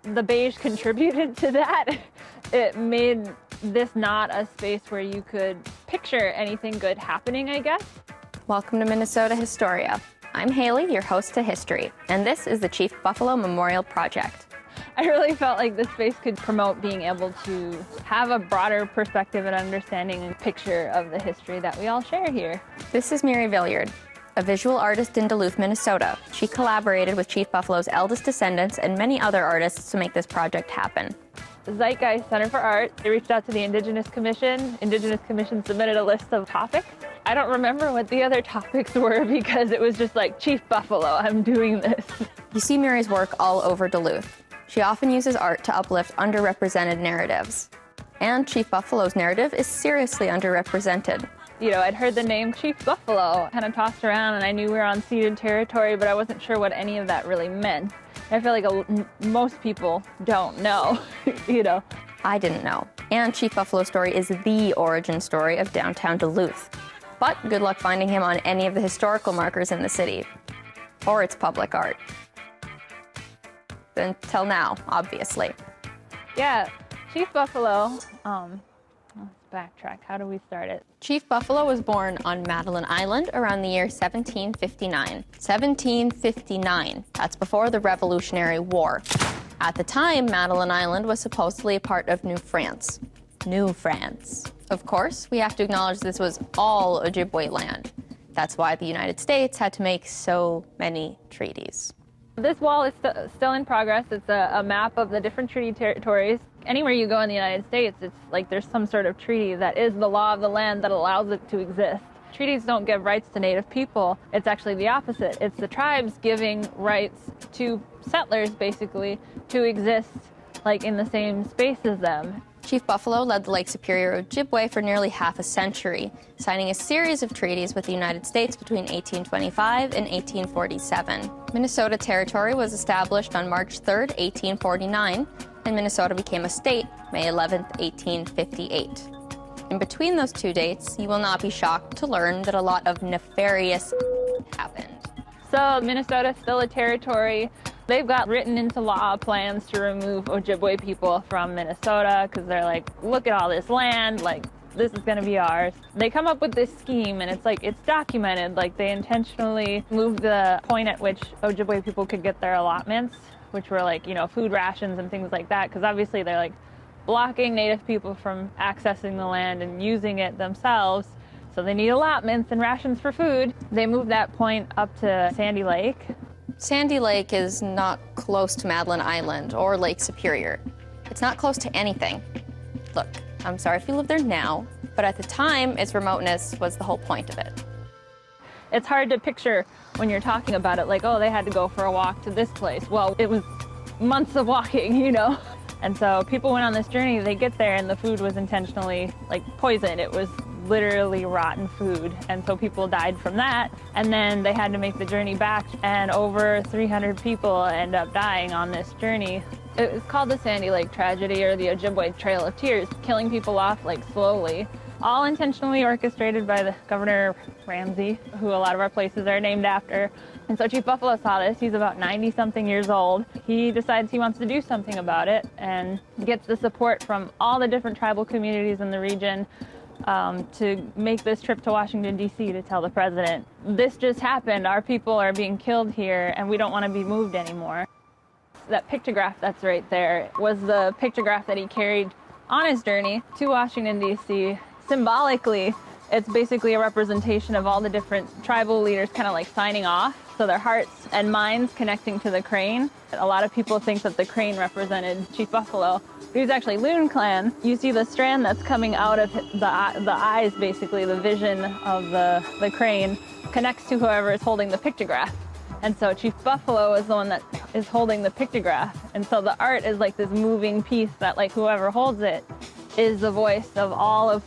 the beige contributed to that. It made this not a space where you could picture anything good happening, I guess. Welcome to Minnesota Historia. I'm Haley, your host to history, and this is the Chief Buffalo Memorial Project. I really felt like this space could promote being able to have a broader perspective and understanding and picture of the history that we all share here. This is Mary Villiard, a visual artist in Duluth, Minnesota. She collaborated with Chief Buffalo's eldest descendants and many other artists to make this project happen. The Zeitgeist Center for Art, they reached out to the Indigenous Commission. Indigenous Commission submitted a list of topics. I don't remember what the other topics were because it was just like, Chief Buffalo, I'm doing this. You see Mary's work all over Duluth. She often uses art to uplift underrepresented narratives. And Chief Buffalo's narrative is seriously underrepresented. You know, I'd heard the name Chief Buffalo kind of tossed around, and I knew we were on ceded territory, but I wasn't sure what any of that really meant. I feel like most people don't know, you know. I didn't know. And Chief Buffalo's story is the origin story of downtown Duluth. But good luck finding him on any of the historical markers in the city. Or its public art. Until now, obviously. Yeah, Chief Buffalo, let's backtrack. How do we start it? Chief Buffalo was born on Madeline Island around the year 1759. 1759. That's before the Revolutionary War. At the time, Madeline Island was supposedly a part of New France. New France. Of course, we have to acknowledge this was all Ojibwe land. That's why the United States had to make so many treaties. This wall is still in progress. It's a map of the different treaty territories. Anywhere you go in the United States, it's like there's some sort of treaty that is the law of the land that allows it to exist. Treaties don't give rights to Native people. It's actually the opposite. It's the tribes giving rights to settlers, basically, to exist like in the same space as them. Chief Buffalo led the Lake Superior Ojibwe for nearly half a century, signing a series of treaties with the United States between 1825 and 1847. Minnesota Territory was established on March 3, 1849, and Minnesota became a state May 11, 1858. In between those two dates, you will not be shocked to learn that a lot of nefarious happened. So Minnesota's still a territory. They've got written into law plans to remove Ojibwe people from Minnesota because they're like, look at all this land, like, this is going to be ours. They come up with this scheme, and it's like, it's documented. Like, they intentionally moved the point at which Ojibwe people could get their allotments, which were like, you know, food rations and things like that, because obviously they're like blocking Native people from accessing the land and using it themselves. So they need allotments and rations for food. They moved that point up to Sandy Lake. Sandy Lake is not close to Madeline Island or Lake Superior. It's not close to anything. Look, I'm sorry if you live there now, but at the time, its remoteness was the whole point of it. It's hard to picture when you're talking about it, like, oh, they had to go for a walk to this place. Well, it was months of walking, you know? And so people went on this journey, they get there, and the food was intentionally, like, poisoned. It was literally rotten food, and so people died from that, and then they had to make the journey back, and over 300 people end up dying on this journey. It was called the Sandy Lake Tragedy, or the Ojibwe Trail of Tears, killing people off like slowly, all intentionally orchestrated by the Governor Ramsey, who a lot of our places are named after. And so Chief Buffalo saw this. He's about 90-something years old. He decides he wants to do something about it, and gets the support from all the different tribal communities in the region to make this trip to Washington, D.C. to tell the president, this just happened, our people are being killed here, and we don't want to be moved anymore. That pictograph that's right there was the pictograph that he carried on his journey to Washington, D.C. Symbolically, it's basically a representation of all the different tribal leaders kind of like signing off, so their hearts and minds connecting to the crane. A lot of people think that the crane represented Chief Buffalo. He was actually Loon Clan. You see the strand that's coming out of the eyes, basically, the vision of the crane connects to whoever is holding the pictograph. And so Chief Buffalo is the one that is holding the pictograph. And so the art is like this moving piece that, like, whoever holds it is the voice of all of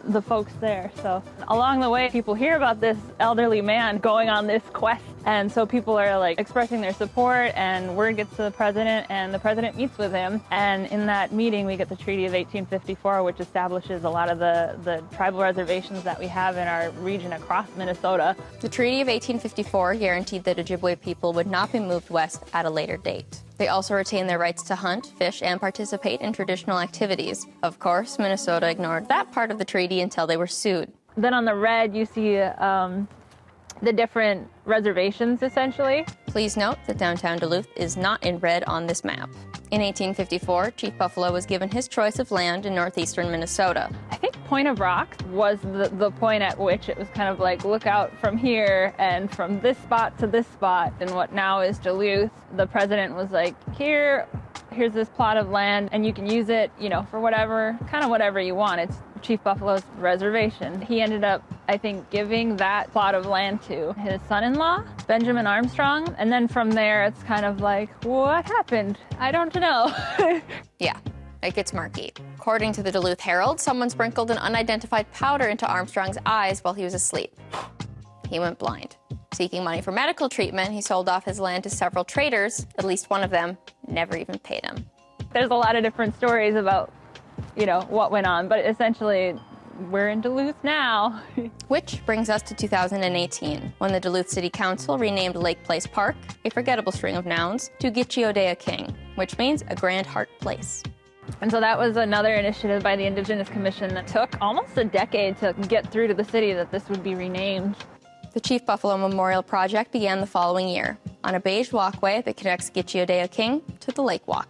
the folks there. So along the way, people hear about this elderly man going on this quest And so people are like expressing their support, and word gets to the president, and the president meets with him. And in that meeting, we get the Treaty of 1854, which establishes a lot of the tribal reservations that we have in our region across Minnesota. The Treaty of 1854 guaranteed that Ojibwe people would not be moved west at a later date. They also retained their rights to hunt, fish, and participate in traditional activities. Of course, Minnesota ignored that part of the treaty until they were sued. Then on the red, you see the different reservations, essentially. Please note that downtown Duluth is not in red on this map. In 1854, Chief Buffalo was given his choice of land in northeastern Minnesota. I think Point of Rocks was the point at which it was kind of like, look out from here and from this spot to this spot. And what now is Duluth, the president was like, here's this plot of land, and you can use it, for whatever you want. It's Chief Buffalo's reservation. He ended up, I think, giving that plot of land to his son-in-law, Benjamin Armstrong. And then from there, it's kind of like, what happened? I don't know. Yeah, it gets murky. According to the Duluth Herald, someone sprinkled an unidentified powder into Armstrong's eyes while he was asleep. He went blind. Seeking money for medical treatment, he sold off his land to several traders. At least one of them never even paid him. There's a lot of different stories about what went on, but essentially we're in Duluth now. Which brings us to 2018, when the Duluth City Council renamed Lake Place Park, a forgettable string of nouns, to Gitche-O-Dea King, which means a grand heart place. And so that was another initiative by the Indigenous Commission that took almost a decade to get through to the city that this would be renamed. The Chief Buffalo Memorial Project began the following year on a beige walkway that connects Gitche-O-Dea King to the Lake Walk.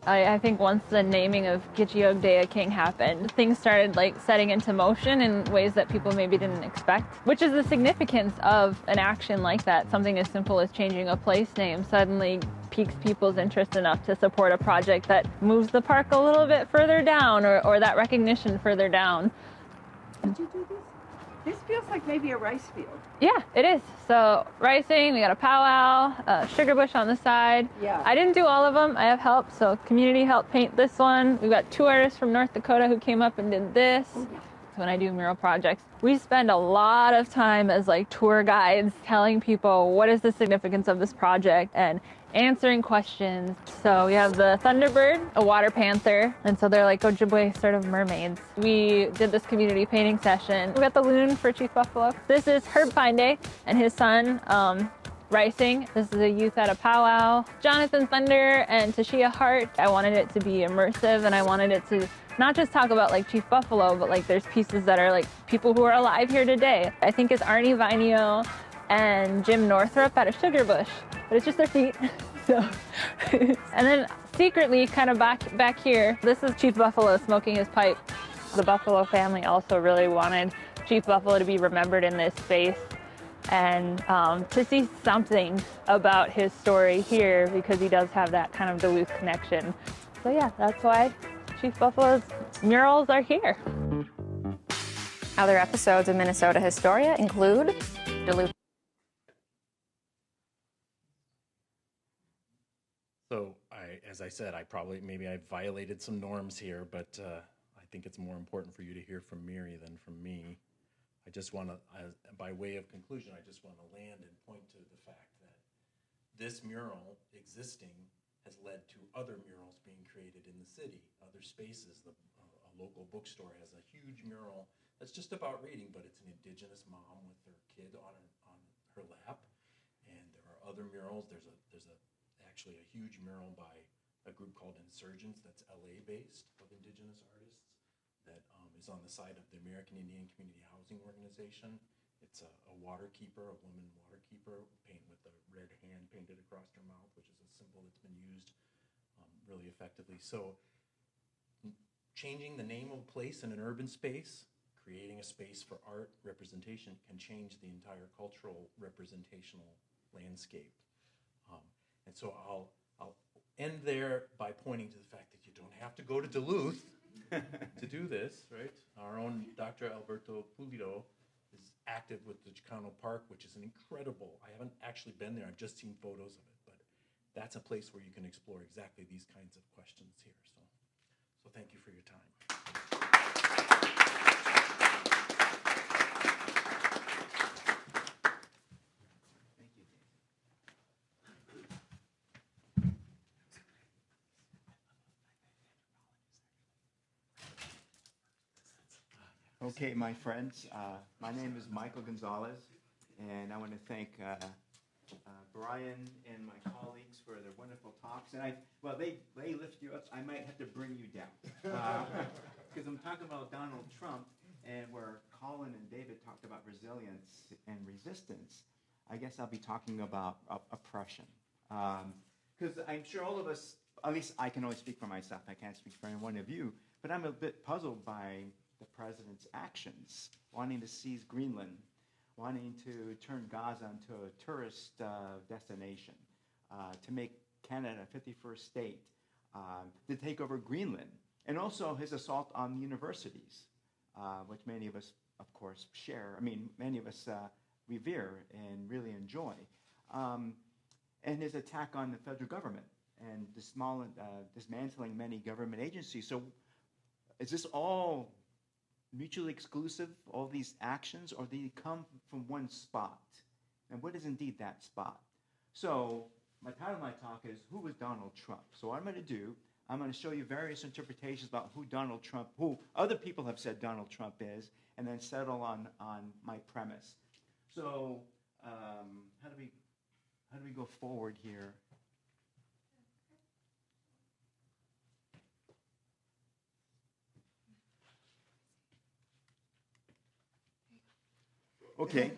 I think once the naming of Gitche-O-Dea King happened, things started setting into motion in ways that people maybe didn't expect, which is the significance of an action like that. Something as simple as changing a place name suddenly piques people's interest enough to support a project that moves the park a little bit further down, or that recognition further down. Did you do this? This feels like maybe a rice field. Yeah, it is. So ricing, we got a powwow, a sugar bush on the side. Yeah. I didn't do all of them. I have help. So community helped paint this one. We've got 2 artists from North Dakota who came up and did this. Oh, yeah. So when I do mural projects, we spend a lot of time as tour guides telling people what is the significance of this project and answering questions. So we have the Thunderbird, a water panther, and so they're like Ojibwe sort of mermaids. We did this community painting session. We got the loon for Chief Buffalo. This is Herb Pinde and his son, Ricing. This is a youth at a powwow. Jonathan Thunder and Tashia Hart. I wanted it to be immersive, and I wanted it to not just talk about Chief Buffalo, but there's pieces that are people who are alive here today. I think it's Arnie Vinio and Jim Northrup at a sugar bush, but it's just their feet. So, and then secretly, kind of back here, this is Chief Buffalo smoking his pipe. The Buffalo family also really wanted Chief Buffalo to be remembered in this space, and to see something about his story here, because he does have that kind of Duluth connection. So yeah, that's why Chief Buffalo's murals are here. Other episodes of Minnesota Historia include Duluth. So, as I said, I violated some norms here, but I think it's more important for you to hear from Miri than from me. I just want to, by way of conclusion, I just want to land and point to the fact that this mural existing has led to other murals being created in the city, other spaces. A local bookstore has a huge mural that's just about reading, but it's an Indigenous mom with her kid on her lap. And there are other murals. There's actually a huge mural by a group called Insurgents that's LA-based, of Indigenous artists, that is on the side of the American Indian Community Housing Organization. It's a waterkeeper, a woman waterkeeper, with a red hand painted across her mouth, which is a symbol that's been used really effectively. So changing the name of a place in an urban space, creating a space for art representation, can change the entire cultural representational landscape. And so I'll end there by pointing to the fact that you don't have to go to Duluth to do this, right? Our own Dr. Alberto Pulido is active with the Chicano Park, which is an incredible, I haven't actually been there, I've just seen photos of it, but that's a place where you can explore exactly these kinds of questions here. So thank you for your time. Thank you. Okay, my friends, my name is Michael Gonzalez, and I want to thank Brian and my colleagues for their wonderful talks. And they lift you up. I might have to bring you down because I'm talking about Donald Trump, and where Colin and David talked about resilience and resistance. I guess I'll be talking about oppression, because I'm sure all of us, at least I can only speak for myself. I can't speak for any one of you, but I'm a bit puzzled by the president's actions, wanting to seize Greenland, wanting to turn Gaza into a tourist destination, to make Canada a 51st state, to take over Greenland, and also his assault on universities, which many of us, of course, share. I mean, many of us revere and really enjoy, and his attack on the federal government and dismantling many government agencies. So is this all mutually exclusive, all these actions, or do they come from one spot? And what is indeed that spot? So my title of my talk is, who was Donald Trump? So what I'm going to do, I'm going to show you various interpretations about who other people have said Donald Trump is, and then settle on my premise. So how do we go forward here? Okay.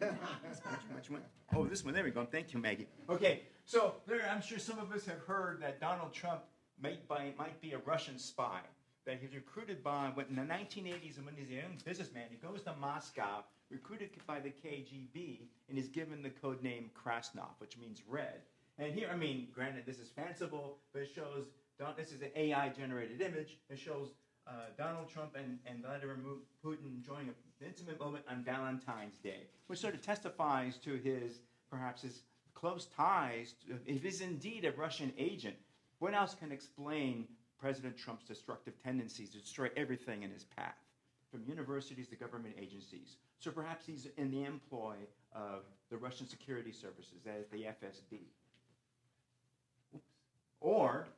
Which one? Oh, this one. There we go. Thank you, Maggie. Okay. So I'm sure some of us have heard that Donald Trump might be a Russian spy, that he's recruited in the 1980s, and when he's a young businessman, he goes to Moscow, recruited by the KGB, and is given the code name Krasnov, which means red. And here, I mean, granted, this is fanciful, but it shows, this is an AI-generated image. It shows Donald Trump and Vladimir Putin enjoying an intimate moment on Valentine's Day, which sort of testifies to his close ties, if he's indeed a Russian agent. What else can explain President Trump's destructive tendencies to destroy everything in his path, from universities to government agencies? So perhaps he's in the employ of the Russian security services, that is the FSB. Oops. Or,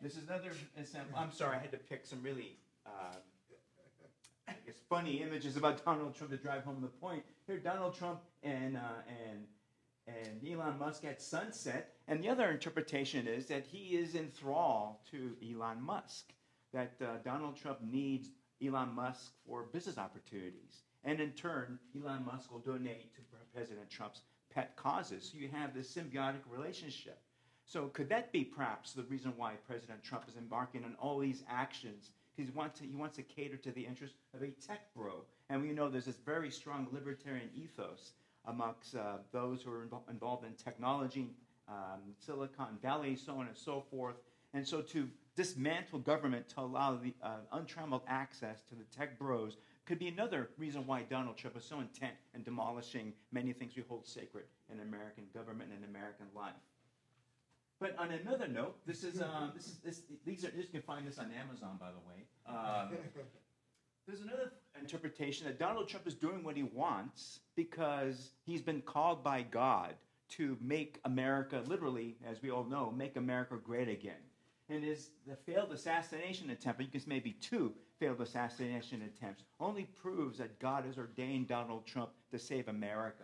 this is another example. I'm sorry, I had to pick some really funny images about Donald Trump to drive home the point. Here, Donald Trump and Elon Musk at sunset. And the other interpretation is that he is in thrall to Elon Musk, that Donald Trump needs Elon Musk for business opportunities. And in turn, Elon Musk will donate to President Trump's pet causes. So you have this symbiotic relationship. So could that be perhaps the reason why President Trump is embarking on all these actions? He wants to cater to the interests of a tech bro. And we know there's this very strong libertarian ethos amongst those who are involved in technology, Silicon Valley, so on and so forth. And so to dismantle government to allow the untrammeled access to the tech bros could be another reason why Donald Trump is so intent in demolishing many things we hold sacred in American government and American life. But on another note, you can find this on Amazon, by the way. There's another interpretation that Donald Trump is doing what he wants because he's been called by God to make America, literally, as we all know, make America great again. And the failed assassination attempt, you can say maybe 2 failed assassination attempts, only proves that God has ordained Donald Trump to save America.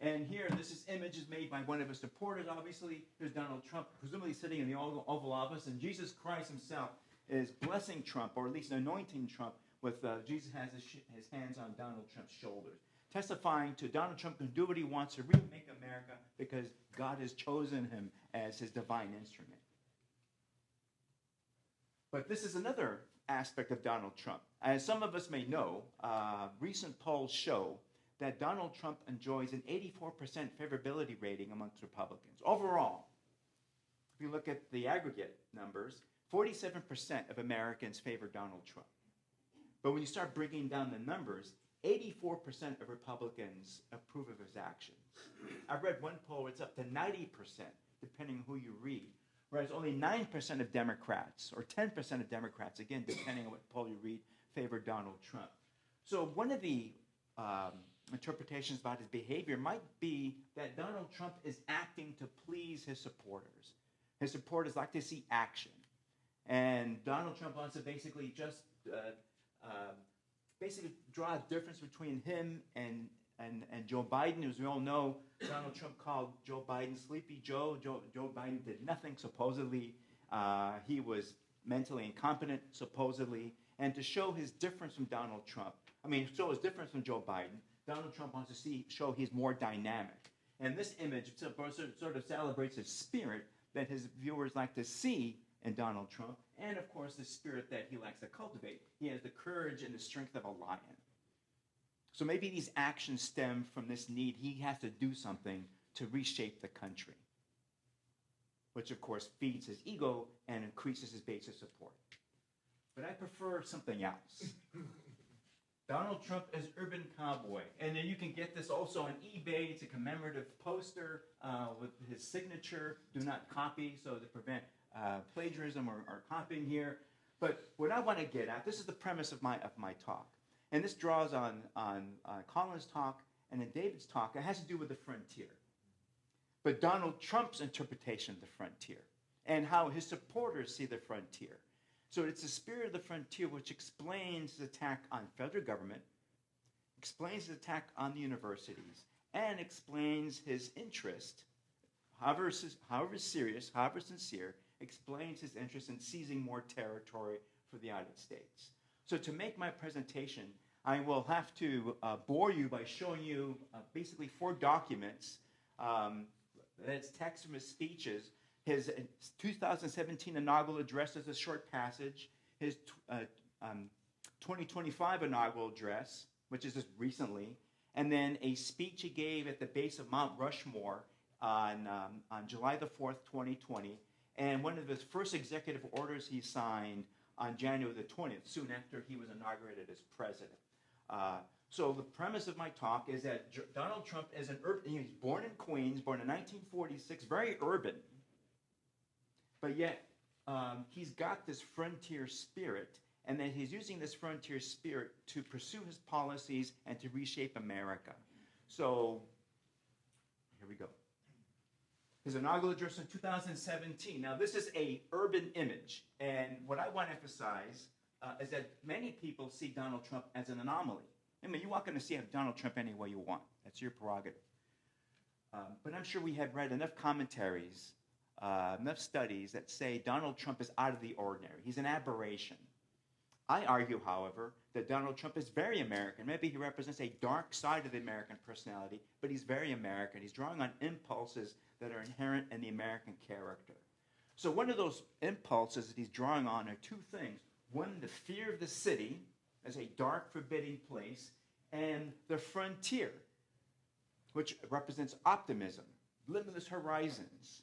And here, this image is made by one of his supporters, obviously. There's Donald Trump, presumably sitting in the Oval Office, and Jesus Christ himself is blessing Trump, or at least anointing Trump, with Jesus has his hands on Donald Trump's shoulders, testifying to Donald Trump can do what he wants to remake America because God has chosen him as his divine instrument. But this is another aspect of Donald Trump. As some of us may know, recent polls show that Donald Trump enjoys an 84% favorability rating amongst Republicans. Overall, if you look at the aggregate numbers, 47% of Americans favor Donald Trump. But when you start breaking down the numbers, 84% of Republicans approve of his actions. I read one poll where it's up to 90%, depending on who you read, whereas only 9% of Democrats, or 10% of Democrats, again, depending on what poll you read, favor Donald Trump. So one of the interpretations about his behavior might be that Donald Trump is acting to please his supporters. His supporters like to see action. And Donald Trump wants to basically just basically draw a difference between him and Joe Biden. As we all know, Donald Trump called Joe Biden Sleepy Joe. Joe Biden did nothing, supposedly. He was mentally incompetent, supposedly. And to show his difference from Donald Trump, show his difference from Joe Biden, Donald Trump wants to show he's more dynamic. And this image sort of celebrates his spirit that his viewers like to see in Donald Trump, and of course the spirit that he likes to cultivate. He has the courage and the strength of a lion. So maybe these actions stem from this need. He has to do something to reshape the country, which of course feeds his ego and increases his base of support. But I prefer something else. Donald Trump as urban cowboy. And then you can get this also on eBay. It's a commemorative poster with his signature. Do not copy, so to prevent plagiarism or copying here. But what I want to get at, this is the premise of my talk. And this draws on Colin's talk and in David's talk. It has to do with the frontier. But Donald Trump's interpretation of the frontier and how his supporters see the frontier. So it's the spirit of the frontier which explains the attack on federal government, explains the attack on the universities, and explains his interest, however serious, however sincere, explains his interest in seizing more territory for the United States. So to make my presentation, I will have to bore you by showing you basically 4 documents. That's text from his speeches. His 2017 inaugural address is a short passage. His 2025 inaugural address, which is just recently, and then a speech he gave at the base of Mount Rushmore on July the 4th, 2020, and one of his first executive orders he signed on January the 20th, soon after he was inaugurated as president. So the premise of my talk is that Donald Trump is an urban, he's born in Queens, born in 1946, very urban, but yet he's got this frontier spirit, and that he's using this frontier spirit to pursue his policies and to reshape America. So here we go. His inaugural address in 2017. Now, this is an urban image, and what I want to emphasize is that many people see Donald Trump as an anomaly. You walk in to see Donald Trump any way you want. That's your prerogative. But I'm sure we have read enough commentaries, enough studies that say Donald Trump is out of the ordinary. He's an aberration. I argue, however, that Donald Trump is very American. Maybe he represents a dark side of the American personality, but he's very American. He's drawing on impulses that are inherent in the American character. So one of those impulses that he's drawing on are 2 things. One, the fear of the city as a dark, forbidding place, and the frontier, which represents optimism, limitless horizons.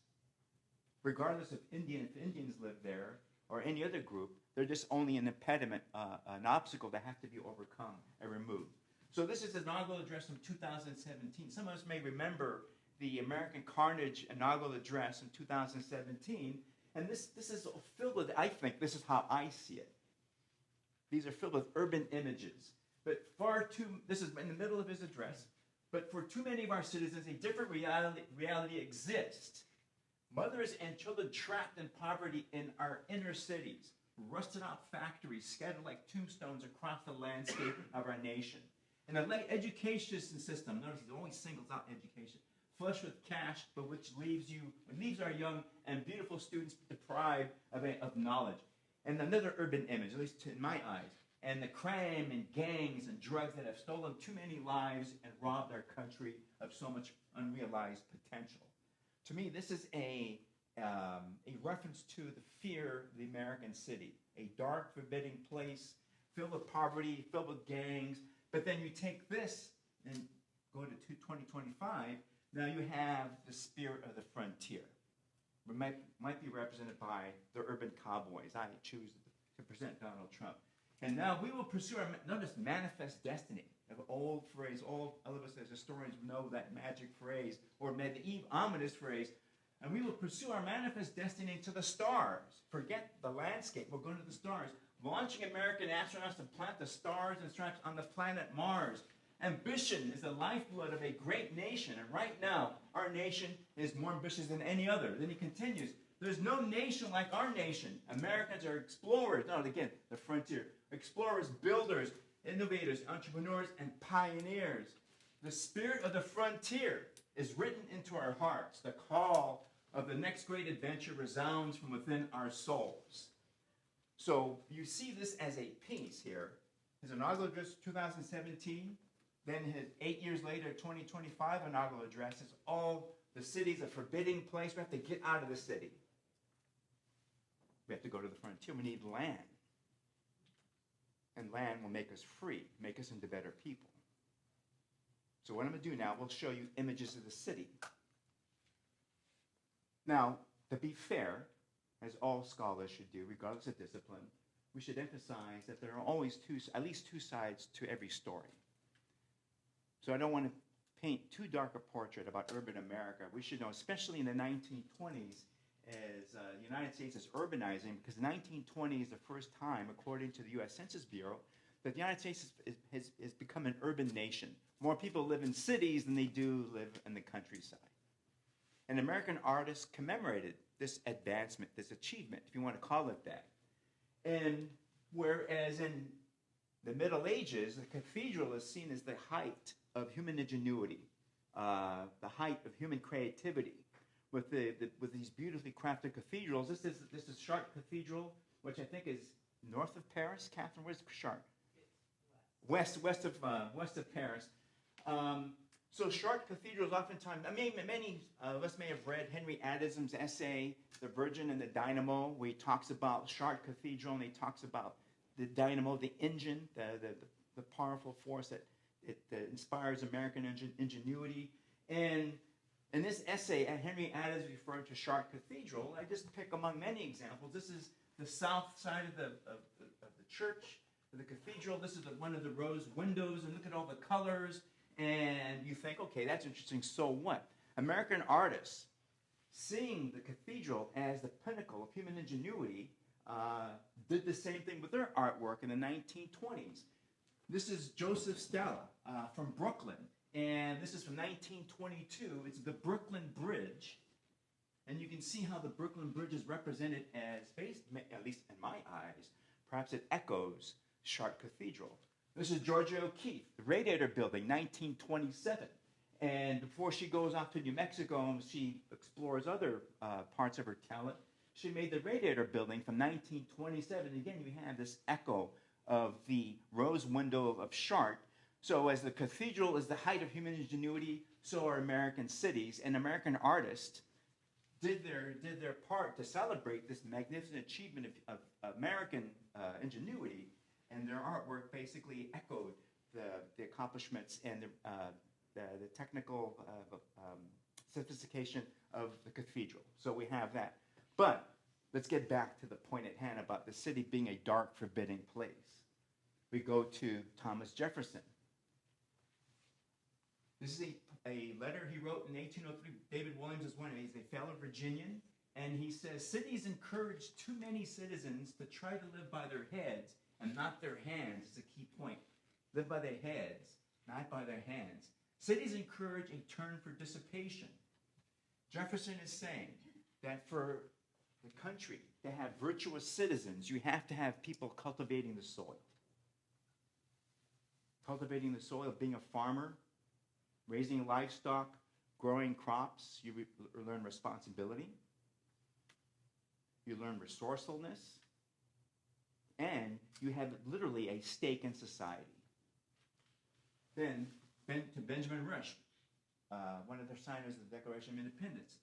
Regardless if Indians live there or any other group, they're just only an impediment, an obstacle that has to be overcome and removed. So this is the inaugural address from 2017. Some of us may remember the American Carnage inaugural address in 2017, and this is filled with, I think, this is how I see it. These are filled with urban images. But this is in the middle of his address, but for too many of our citizens, a different reality exists. Mothers and children trapped in poverty in our inner cities, rusted out factories scattered like tombstones across the landscape of our nation. And the education system, notice he always singles out education, flush with cash, but which leaves our young and beautiful students deprived of knowledge. And another urban image, at least in my eyes, and the crime and gangs and drugs that have stolen too many lives and robbed our country of so much unrealized potential. To me, this is a reference to the fear of the American city, a dark, forbidding place filled with poverty, filled with gangs. But then you take this and go to 2025, now you have the spirit of the frontier. It might be represented by the urban cowboys. I choose to present Donald Trump. And now we will pursue our, notice, manifest destiny. An old phrase, all of us as historians know that magic phrase, or medieval ominous phrase. And we will pursue our manifest destiny to the stars. Forget the landscape, we're going to the stars. Launching American astronauts to plant the stars and stripes on the planet Mars. Ambition is the lifeblood of a great nation. And right now, our nation is more ambitious than any other. Then he continues, there's no nation like our nation. Americans are explorers. No, again, the frontier. Explorers, builders, innovators, entrepreneurs, and pioneers. The spirit of the frontier is written into our hearts. The call of the next great adventure resounds from within our souls. So you see this as a piece here. His inaugural address 2017, then his 8 years later, 2025 inaugural address is all the city's a forbidding place. We have to get out of the city. We have to go to the frontier. We need land. And land will make us free, make us into better people. So what I'm going to do now, we'll show you images of the city. Now, to be fair, as all scholars should do, regardless of discipline, we should emphasize that there are always at least two sides to every story. So I don't want to paint too dark a portrait about urban America. We should know, especially in the 1920s, as the United States is urbanizing, because the 1920s is the first time, according to the U.S. Census Bureau, that the United States has become an urban nation. More people live in cities than they do live in the countryside. And American artists commemorated this advancement, this achievement, if you want to call it that. And whereas in the Middle Ages, the cathedral is seen as the height of human ingenuity, the height of human creativity. With these beautifully crafted cathedrals, this is Chartres Cathedral, which I think is north of Paris. Catherine, where's Chartres? West of Paris. So Chartres Cathedral is oftentimes, many of us may have read Henry Adams's essay, The Virgin and the Dynamo, where he talks about Chartres Cathedral, and he talks about the dynamo, the engine, the powerful force that inspires American ingenuity. And in this essay, Henry Adams referred to Chartres Cathedral. I just pick among many examples. This is the south side of the church, the cathedral. This is one of the rose windows, and look at all the colors. And you think, okay, that's interesting, so what? American artists, seeing the cathedral as the pinnacle of human ingenuity, did the same thing with their artwork in the 1920s. This is Joseph Stella from Brooklyn, and this is from 1922. It's the Brooklyn Bridge, and you can see how the Brooklyn Bridge is represented as, at least in my eyes, perhaps it echoes Chartres Cathedral. This is Georgia O'Keeffe, the Radiator Building, 1927. And before she goes off to New Mexico and she explores other parts of her talent, she made the Radiator Building from 1927. Again, you have this echo of the rose window of Chartres. So as the cathedral is the height of human ingenuity, so are American cities. And American artists did their part to celebrate this magnificent achievement of American ingenuity. And their artwork basically echoed the accomplishments and the technical sophistication of the cathedral. So we have that. But let's get back to the point at hand about the city being a dark, forbidding place. We go to Thomas Jefferson. This is a letter he wrote in 1803. David Williams is one of these. He's a fellow Virginian. And he says, cities encourage too many citizens to try to live by their heads and not their hands is a key point. Live by their heads, not by their hands. Cities encourage a turn for dissipation. Jefferson is saying that for the country to have virtuous citizens, you have to have people cultivating the soil. Cultivating the soil, being a farmer, raising livestock, growing crops, you learn responsibility. You learn resourcefulness. And you have literally a stake in society. Then, to Benjamin Rush, one of the signers of the Declaration of Independence,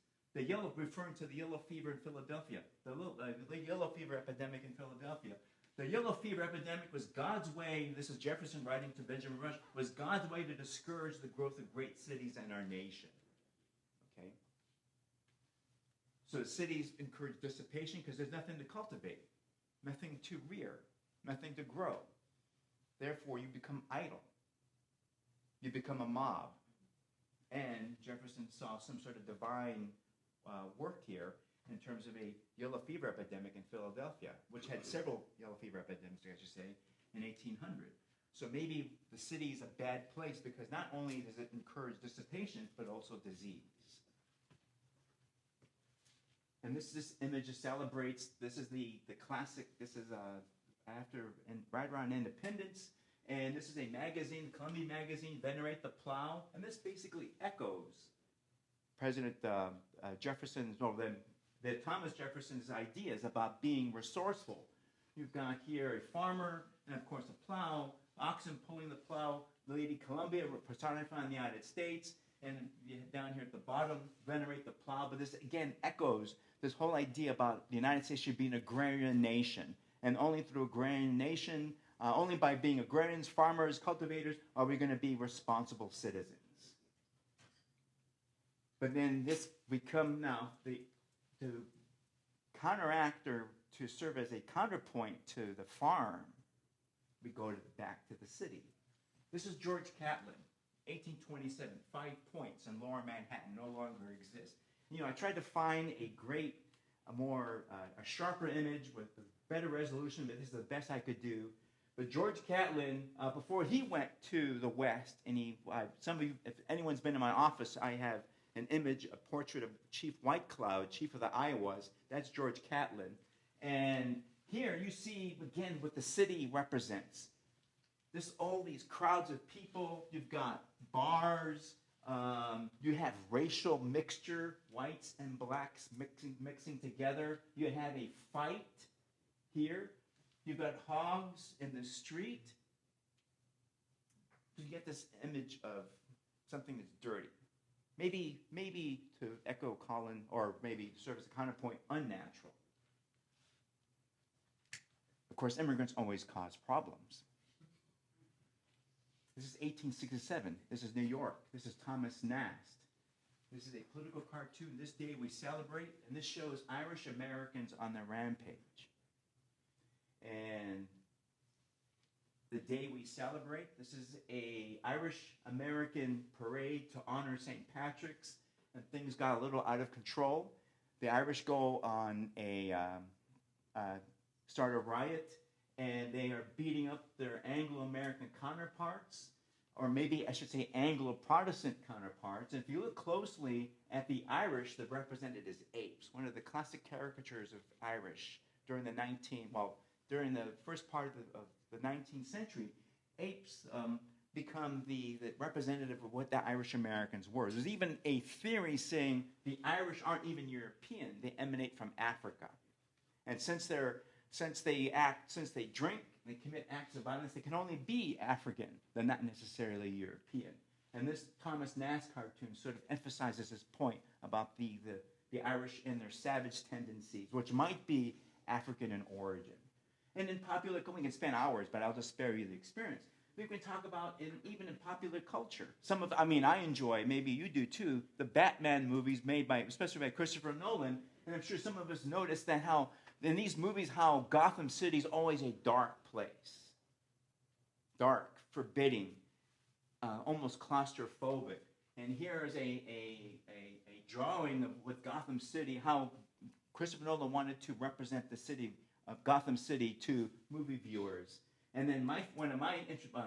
referring to the yellow fever in Philadelphia, the yellow fever epidemic in Philadelphia. The yellow fever epidemic was God's way, this is Jefferson writing to Benjamin Rush, was God's way to discourage the growth of great cities in our nation. Okay? So cities encourage dissipation because there's nothing to cultivate. Nothing to rear, nothing to grow. Therefore, you become idle. You become a mob. And Jefferson saw some sort of divine work here in terms of a yellow fever epidemic in Philadelphia, which had several yellow fever epidemics, I should say, in 1800. So maybe the city is a bad place because not only does it encourage dissipation, but also disease. And this image celebrates, this is the classic, this is right around independence, And this is a magazine, Columbia Magazine, Venerate the Plow. And this basically echoes President Jefferson's, no, the Thomas Jefferson's ideas about being resourceful. You've got here a farmer, and of course a plow, oxen pulling the plow, Lady Columbia personifying the United States, and down here at the bottom, venerate the plow. But this again echoes this whole idea about the United States should be an agrarian nation, and only through agrarian nation, only by being agrarians, farmers, cultivators, are we going to be responsible citizens. But then this we come now to counteract or to serve as a counterpoint to the farm. We go back to the city. This is George Catlin, 1827, 5 Points in Lower Manhattan, no longer exists. You know, I tried to find a sharper image with a better resolution, but this is the best I could do. But George Catlin, before he went to the West, and some of you, if anyone's been in my office, I have an image, a portrait of Chief White Cloud, chief of the Iowas. That's George Catlin. And here you see, again, what the city represents. All these crowds of people. You've got bars. You have racial mixture, whites and blacks mixing together. You have a fight here. You've got hogs in the street. You get this image of something that's dirty. Maybe to echo Colin, or maybe serve as a counterpoint, unnatural. Of course, immigrants always cause problems. This is 1867. This is New York. This is Thomas Nast. This is a political cartoon. This day we celebrate, and this shows Irish Americans on the rampage. And the day we celebrate, this is a Irish American parade to honor St. Patrick's, and things got a little out of control. The Irish go on start a riot, and they are beating up their Anglo-American counterparts, or maybe I should say Anglo-Protestant counterparts. And if you look closely at the Irish, they're represented as apes. One of the classic caricatures of Irish during the first part of the 19th century, apes become the representative of what the Irish Americans were. There's even a theory saying the Irish aren't even European; they emanate from Africa. And since they drink, they commit acts of violence, they can only be African. They're not necessarily European. And this Thomas Nast cartoon sort of emphasizes this point about the Irish and their savage tendencies, which might be African in origin. And in popular, we can spend hours, but I'll just spare you the experience. We can talk about even in popular culture. I enjoy, maybe you do too, the Batman movies made especially by Christopher Nolan. And I'm sure some of us noticed that how in these movies, how Gotham City is always a dark place. Dark, forbidding, almost claustrophobic. And here is a drawing of what Gotham City, how Christopher Nolan wanted to represent the city of Gotham City to movie viewers. And then one of my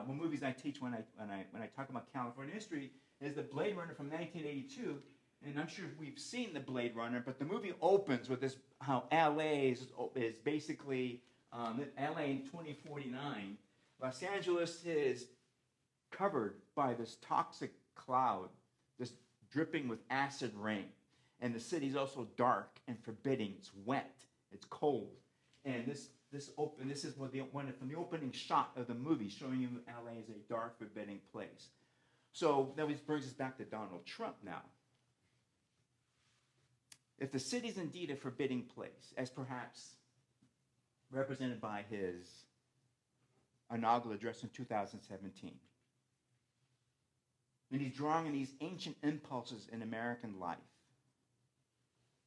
movies I teach when I talk about California history is the Blade Runner from 1982. And I'm sure we've seen the Blade Runner, but the movie opens with this: how LA is basically LA in 2049. Los Angeles is covered by this toxic cloud, this dripping with acid rain, and the city's also dark and forbidding. It's wet, it's cold. And this is one from the opening shot of the movie, showing you LA as a dark, forbidding place. So that brings us back to Donald Trump now. If the city is indeed a forbidding place, as perhaps represented by his inaugural address in 2017, and he's drawing on these ancient impulses in American life,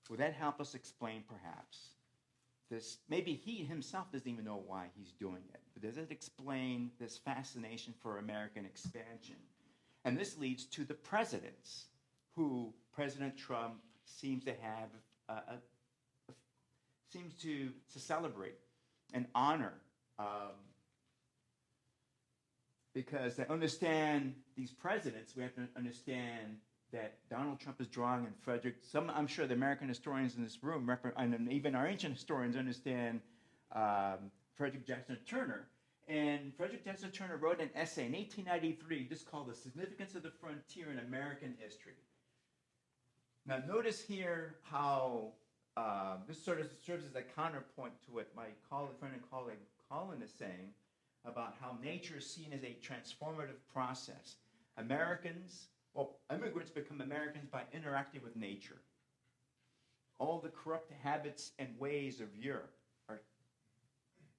would that help us explain perhaps this? Maybe he himself doesn't even know why he's doing it, but does it explain this fascination for American expansion? And this leads to the presidents, who President Trump seems to have, seems to celebrate and honor, because to understand these presidents, we have to understand that Donald Trump is drawing on Frederick. I'm sure the American historians in this room, and even our ancient historians, understand Frederick Jackson Turner. And Frederick Douglass Turner wrote an essay in 1893 just called The Significance of the Frontier in American History. Now notice here how this sort of serves as a counterpoint to what my friend and colleague Colin is saying about how nature is seen as a transformative process. Immigrants become Americans by interacting with nature. All the corrupt habits and ways of Europe are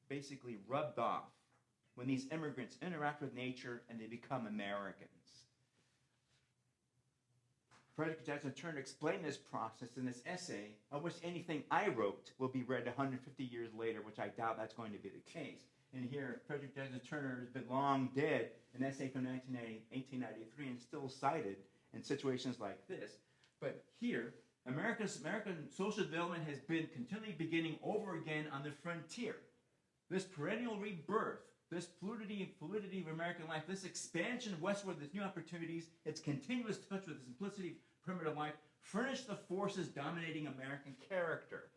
basically rubbed off when these immigrants interact with nature and they become Americans. Frederick Douglass Turner explained this process in this essay. I wish anything I wrote will be read 150 years later, which I doubt that's going to be the case. And here, Frederick Douglass Turner has been long dead, an essay from 1893, and still cited in situations like this. But here, American social development has been continually beginning over again on the frontier. This perennial rebirth, this fluidity of American life, this expansion westward, these new opportunities, its continuous touch with the simplicity of primitive life, furnish the forces dominating American character.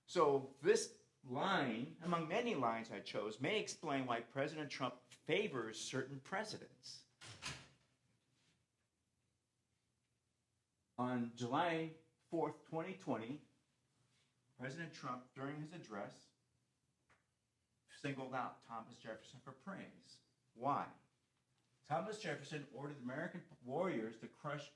So this line, among many lines I chose, may explain why President Trump favors certain presidents. On July 4th, 2020, President Trump, during his address, singled out Thomas Jefferson for praise. Why? Thomas Jefferson ordered American warriors to crush,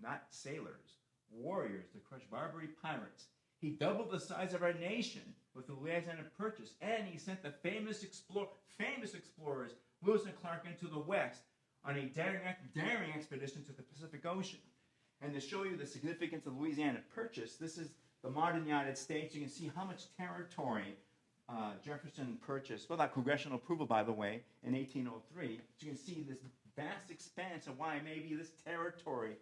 not sailors, warriors to crush Barbary pirates. He doubled the size of our nation with the Louisiana Purchase, and he sent the famous explorers Lewis and Clark into the West on a daring expedition to the Pacific Ocean. And to show you the significance of the Louisiana Purchase, this is the modern United States. You can see how much territory Jefferson purchased, without congressional approval, by the way, in 1803. You can see this vast expanse of why maybe this territory,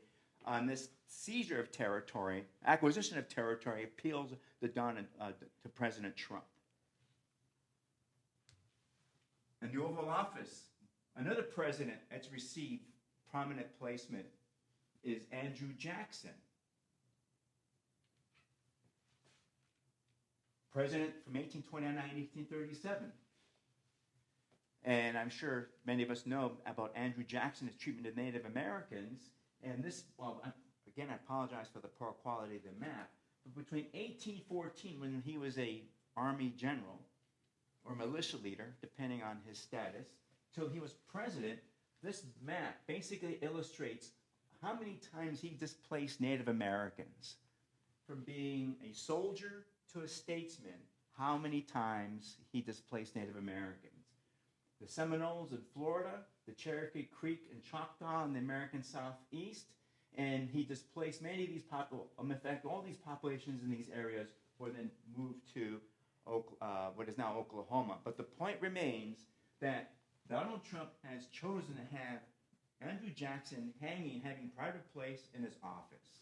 this seizure of territory, acquisition of territory, appeals to President Trump. In the Oval Office, another president that's received prominent placement is Andrew Jackson. President from 1829 to 1837. And I'm sure many of us know about Andrew Jackson's treatment of Native Americans. And this, well, again, I apologize for the poor quality of the map, but between 1814, when he was a army general or militia leader, depending on his status, till he was president, this map basically illustrates how many times he displaced Native Americans. From being a soldier to a statesman, how many times he displaced Native Americans. The Seminoles in Florida, the Cherokee Creek and Choctaw in the American Southeast, and he displaced many of these in fact, all these populations in these areas were then moved to what is now Oklahoma. But the point remains that Donald Trump has chosen to have Andrew Jackson having private place in his office.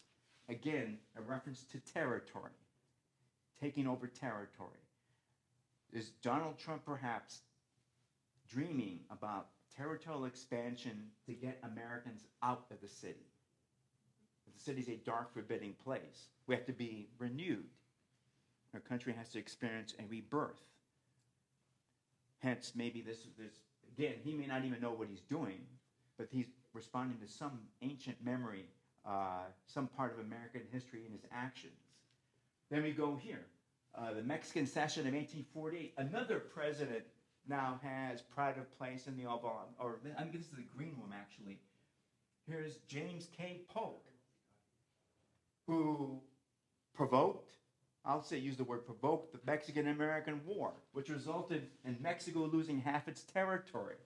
Again, a reference to territory. Taking over territory. Is Donald Trump perhaps dreaming about territorial expansion to get Americans out of the city? The city is a dark, forbidding place. We have to be renewed. Our country has to experience a rebirth. Hence, maybe this again, he may not even know what he's doing, but he's responding to some ancient memory, some part of American history in his actions. Then we go here. The Mexican Cession of 1848. Another president now has pride of place in the Oval, or I think this is the Green Room, actually. Here's James K. Polk, who use the word provoked the Mexican-American War, which resulted in Mexico losing half its territory.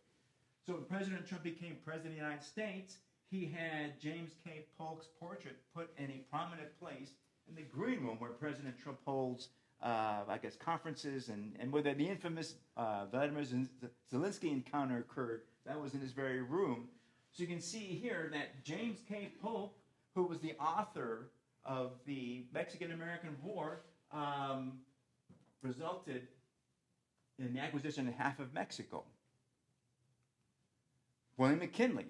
So when President Trump became president of the United States, he had James K. Polk's portrait put in a prominent place in the Green Room, where President Trump holds, conferences, and where the infamous Vladimir Zelensky encounter occurred, that was in this very room. So you can see here that James K. Polk, who was the author of the Mexican-American War, resulted in the acquisition of half of Mexico. William McKinley.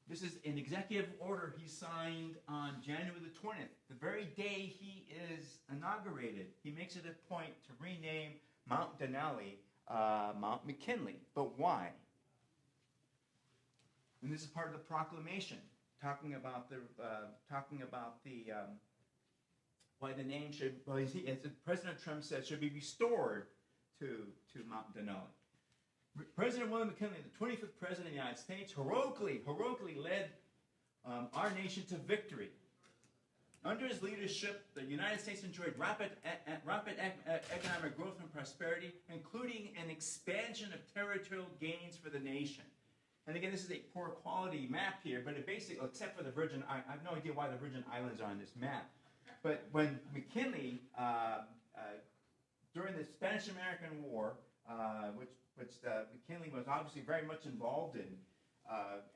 This is an executive order he signed on January the 20th, the very day he is inaugurated. He makes it a point to rename Mount Denali Mount McKinley. But why? And this is part of the proclamation, talking about why the name should, well, as President Trump said, should be restored to Mount Denali. President William McKinley, the 25th President of the United States, heroically led our nation to victory. Under his leadership, the United States enjoyed rapid economic growth and prosperity, including an expansion of territorial gains for the nation. And again, this is a poor quality map here, but it basically, except for the Virgin, I have no idea why the Virgin Islands are on this map. But when McKinley, during the Spanish-American War, which McKinley was obviously very much involved in,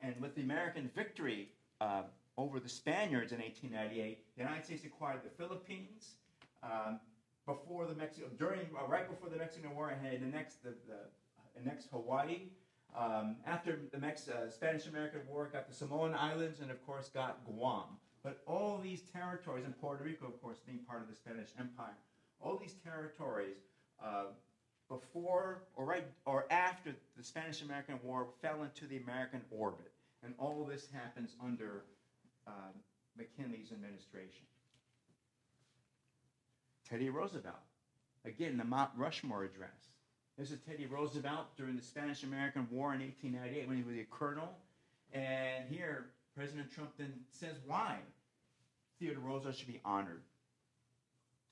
and with the American victory over the Spaniards in 1898, the United States acquired the Philippines. Right before the Mexican War, and annexed Hawaii. After the Spanish-American War, got the Samoan Islands, and of course got Guam. But all these territories, and Puerto Rico, of course, being part of the Spanish Empire, all these territories, before or after the Spanish-American War, fell into the American orbit. And all of this happens under McKinley's administration. Teddy Roosevelt, again, the Mount Rushmore address. This is Teddy Roosevelt during the Spanish-American War in 1898 when he was a colonel. And here, President Trump then says why Theodore Roosevelt should be honored.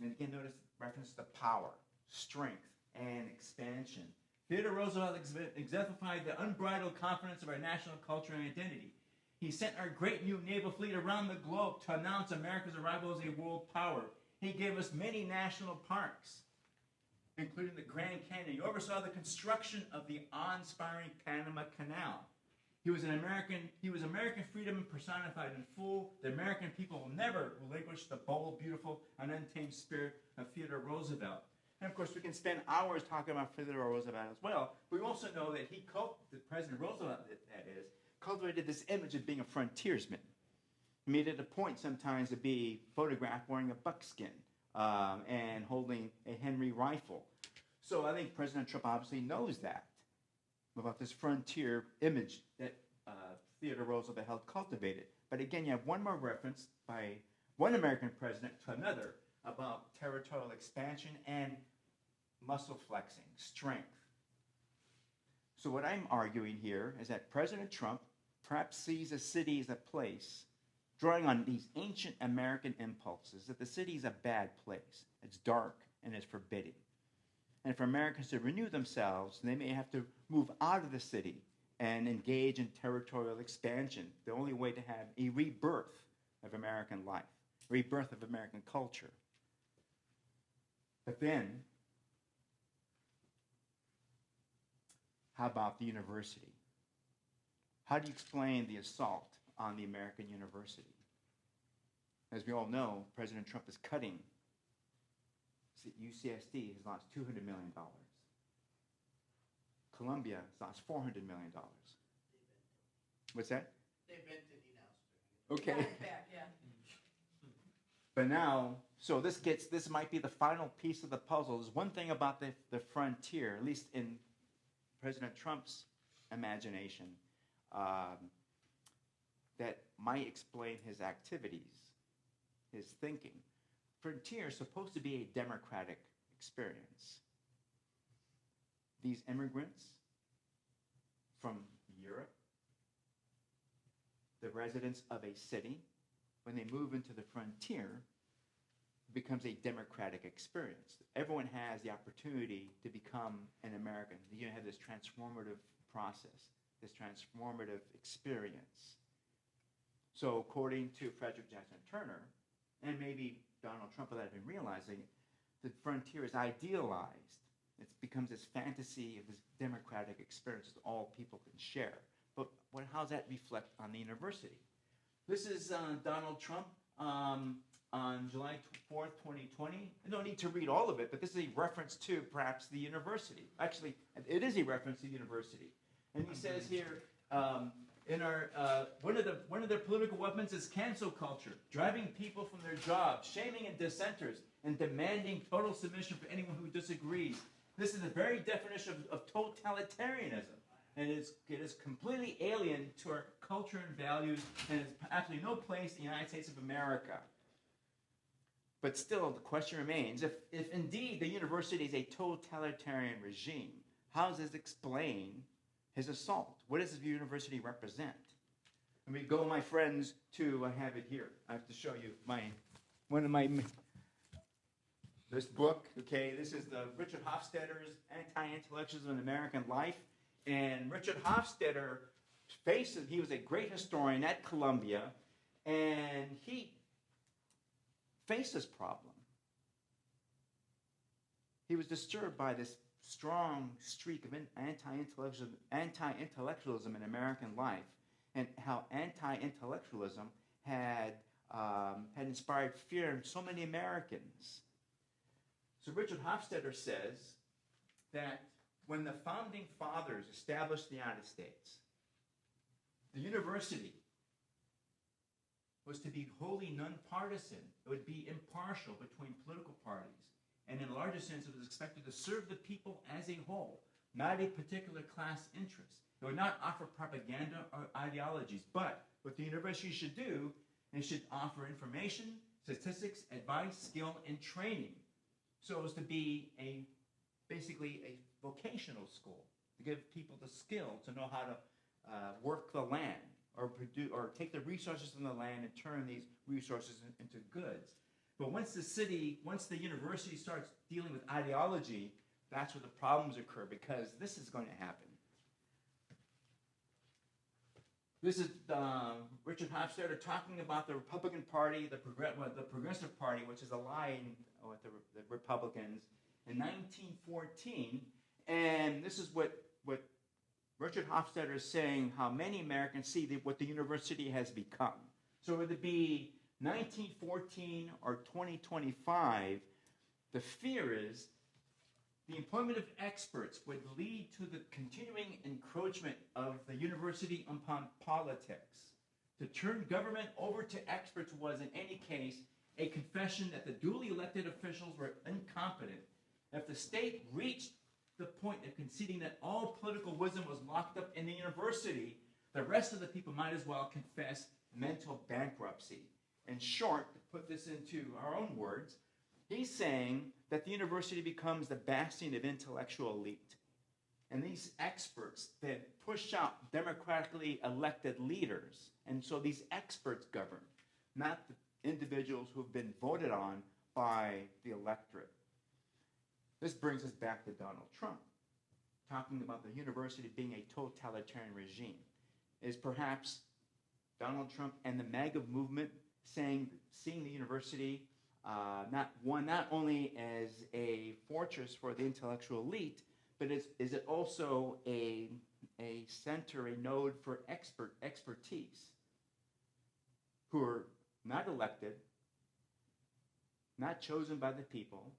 And again, notice reference to power, strength, and expansion. Theodore Roosevelt exemplified the unbridled confidence of our national culture and identity. He sent our great new naval fleet around the globe to announce America's arrival as a world power. He gave us many national parks, including the Grand Canyon. He oversaw the construction of the awe-inspiring Panama Canal. He was American freedom personified in full. The American people will never relinquish the bold, beautiful, and untamed spirit of Theodore Roosevelt. And of course, we can spend hours talking about Theodore Roosevelt as well. We also know that President Roosevelt, that is, cultivated this image of being a frontiersman. He made it a point sometimes to be photographed wearing a buckskin and holding a Henry rifle. So I think President Trump obviously knows that, about this frontier image that Theodore Roosevelt helped cultivated. But again, you have one more reference by one American president to another about territorial expansion and muscle flexing, strength. So what I'm arguing here is that President Trump perhaps sees a city as a place, drawing on these ancient American impulses, that the city is a bad place. It's dark and it's forbidding. And for Americans to renew themselves, they may have to move out of the city and engage in territorial expansion, the only way to have a rebirth of American life, a rebirth of American culture. But then, how about the university? How do you explain the assault on the American university? As we all know, President Trump is cutting. UCSD has lost $200 million. Columbia has lost $400 million. What's that? They vented it out. Okay. Yeah. But now, so this might be the final piece of the puzzle. There's one thing about the frontier, at least in President Trump's imagination, that might explain his activities, his thinking. Frontier is supposed to be a democratic experience. These immigrants from Europe, the residents of a city, when they move into the frontier, it becomes a democratic experience. Everyone has the opportunity to become an American. You have this transformative process, this transformative experience. So according to Frederick Jackson Turner, and maybe Donald Trump without even realizing it, the frontier is idealized. It becomes this fantasy of this democratic experience that all people can share. But how does that reflect on the university? This is Donald Trump on July 4th, 2020. I don't need to read all of it, but this is a reference to perhaps the university. Actually, it is a reference to the university. And he says here, in our one of their political weapons is cancel culture, driving people from their jobs, shaming and dissenters, and demanding total submission for anyone who disagrees. This is the very definition of totalitarianism. And it is completely alien to our culture and values, and has absolutely no place in the United States of America. But still, the question remains, if indeed the university is a totalitarian regime, how does this explain his assault? What does the university represent? Let me go, my friends, to, I have it here. I have to show you this book, okay? This is the Richard Hofstadter's Anti-Intellectualism in American Life. And Richard Hofstadter he was a great historian at Columbia, and he faced this problem. He was disturbed by this strong streak of anti-intellectualism in American life, and how anti-intellectualism had inspired fear in so many Americans. So Richard Hofstadter says that when the founding fathers established the United States, the university was to be wholly nonpartisan. It would be impartial between political parties. And in a larger sense, it was expected to serve the people as a whole, not a particular class interest. It would not offer propaganda or ideologies, but what the university should do, it should offer information, statistics, advice, skill, and training, so as to be basically a vocational school, to give people the skill to know how to work the land, or take the resources from the land and turn these resources into goods. But once the university starts dealing with ideology, that's where the problems occur, because this is going to happen. This is Richard Hofstadter talking about the Republican Party, the Progressive Party, which is aligned with the Republicans, in 1914. And this is what Richard Hofstadter is saying, how many Americans see what the university has become. So whether it be 1914 or 2025, the fear is the employment of experts would lead to the continuing encroachment of the university upon politics. To turn government over to experts was, in any case, a confession that the duly elected officials were incompetent. If the state reached the point of conceding that all political wisdom was locked up in the university, the rest of the people might as well confess mental bankruptcy. In short, to put this into our own words, he's saying that the university becomes the bastion of intellectual elite. And these experts then push out democratically elected leaders. And so these experts govern, not the individuals who've been voted on by the electorate. This brings us back to Donald Trump, talking about the university being a totalitarian regime. Is perhaps Donald Trump and the MAGA movement seeing the university not only as a fortress for the intellectual elite, but is it also a center, a node for expertise, who are not elected, not chosen by the people,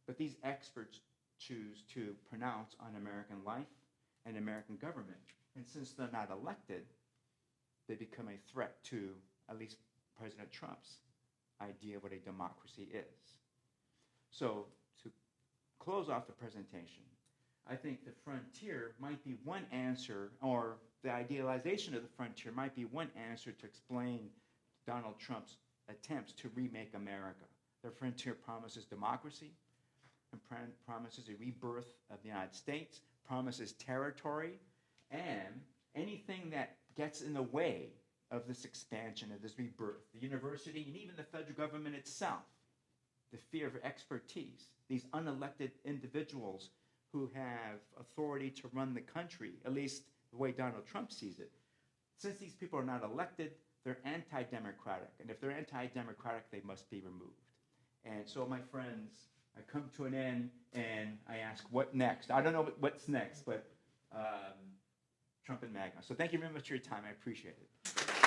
but these experts choose to pronounce on American life and American government. And since they're not elected, they become a threat to at least President Trump's idea of what a democracy is. So to close off the presentation, I think the frontier might be one answer, or the idealization of the frontier might be one answer to explain Donald Trump's attempts to remake America. The frontier promises democracy, and promises a rebirth of the United States, promises territory, and anything that gets in the way of this expansion, of this rebirth, the university and even the federal government itself, the fear of expertise, these unelected individuals who have authority to run the country, at least the way Donald Trump sees it. Since these people are not elected, they're anti-democratic, and if they're anti-democratic, they must be removed. And so, my friends, I come to an end, and I ask, what next? I don't know what's next, but Trump and MAGA. So thank you very much for your time. I appreciate it.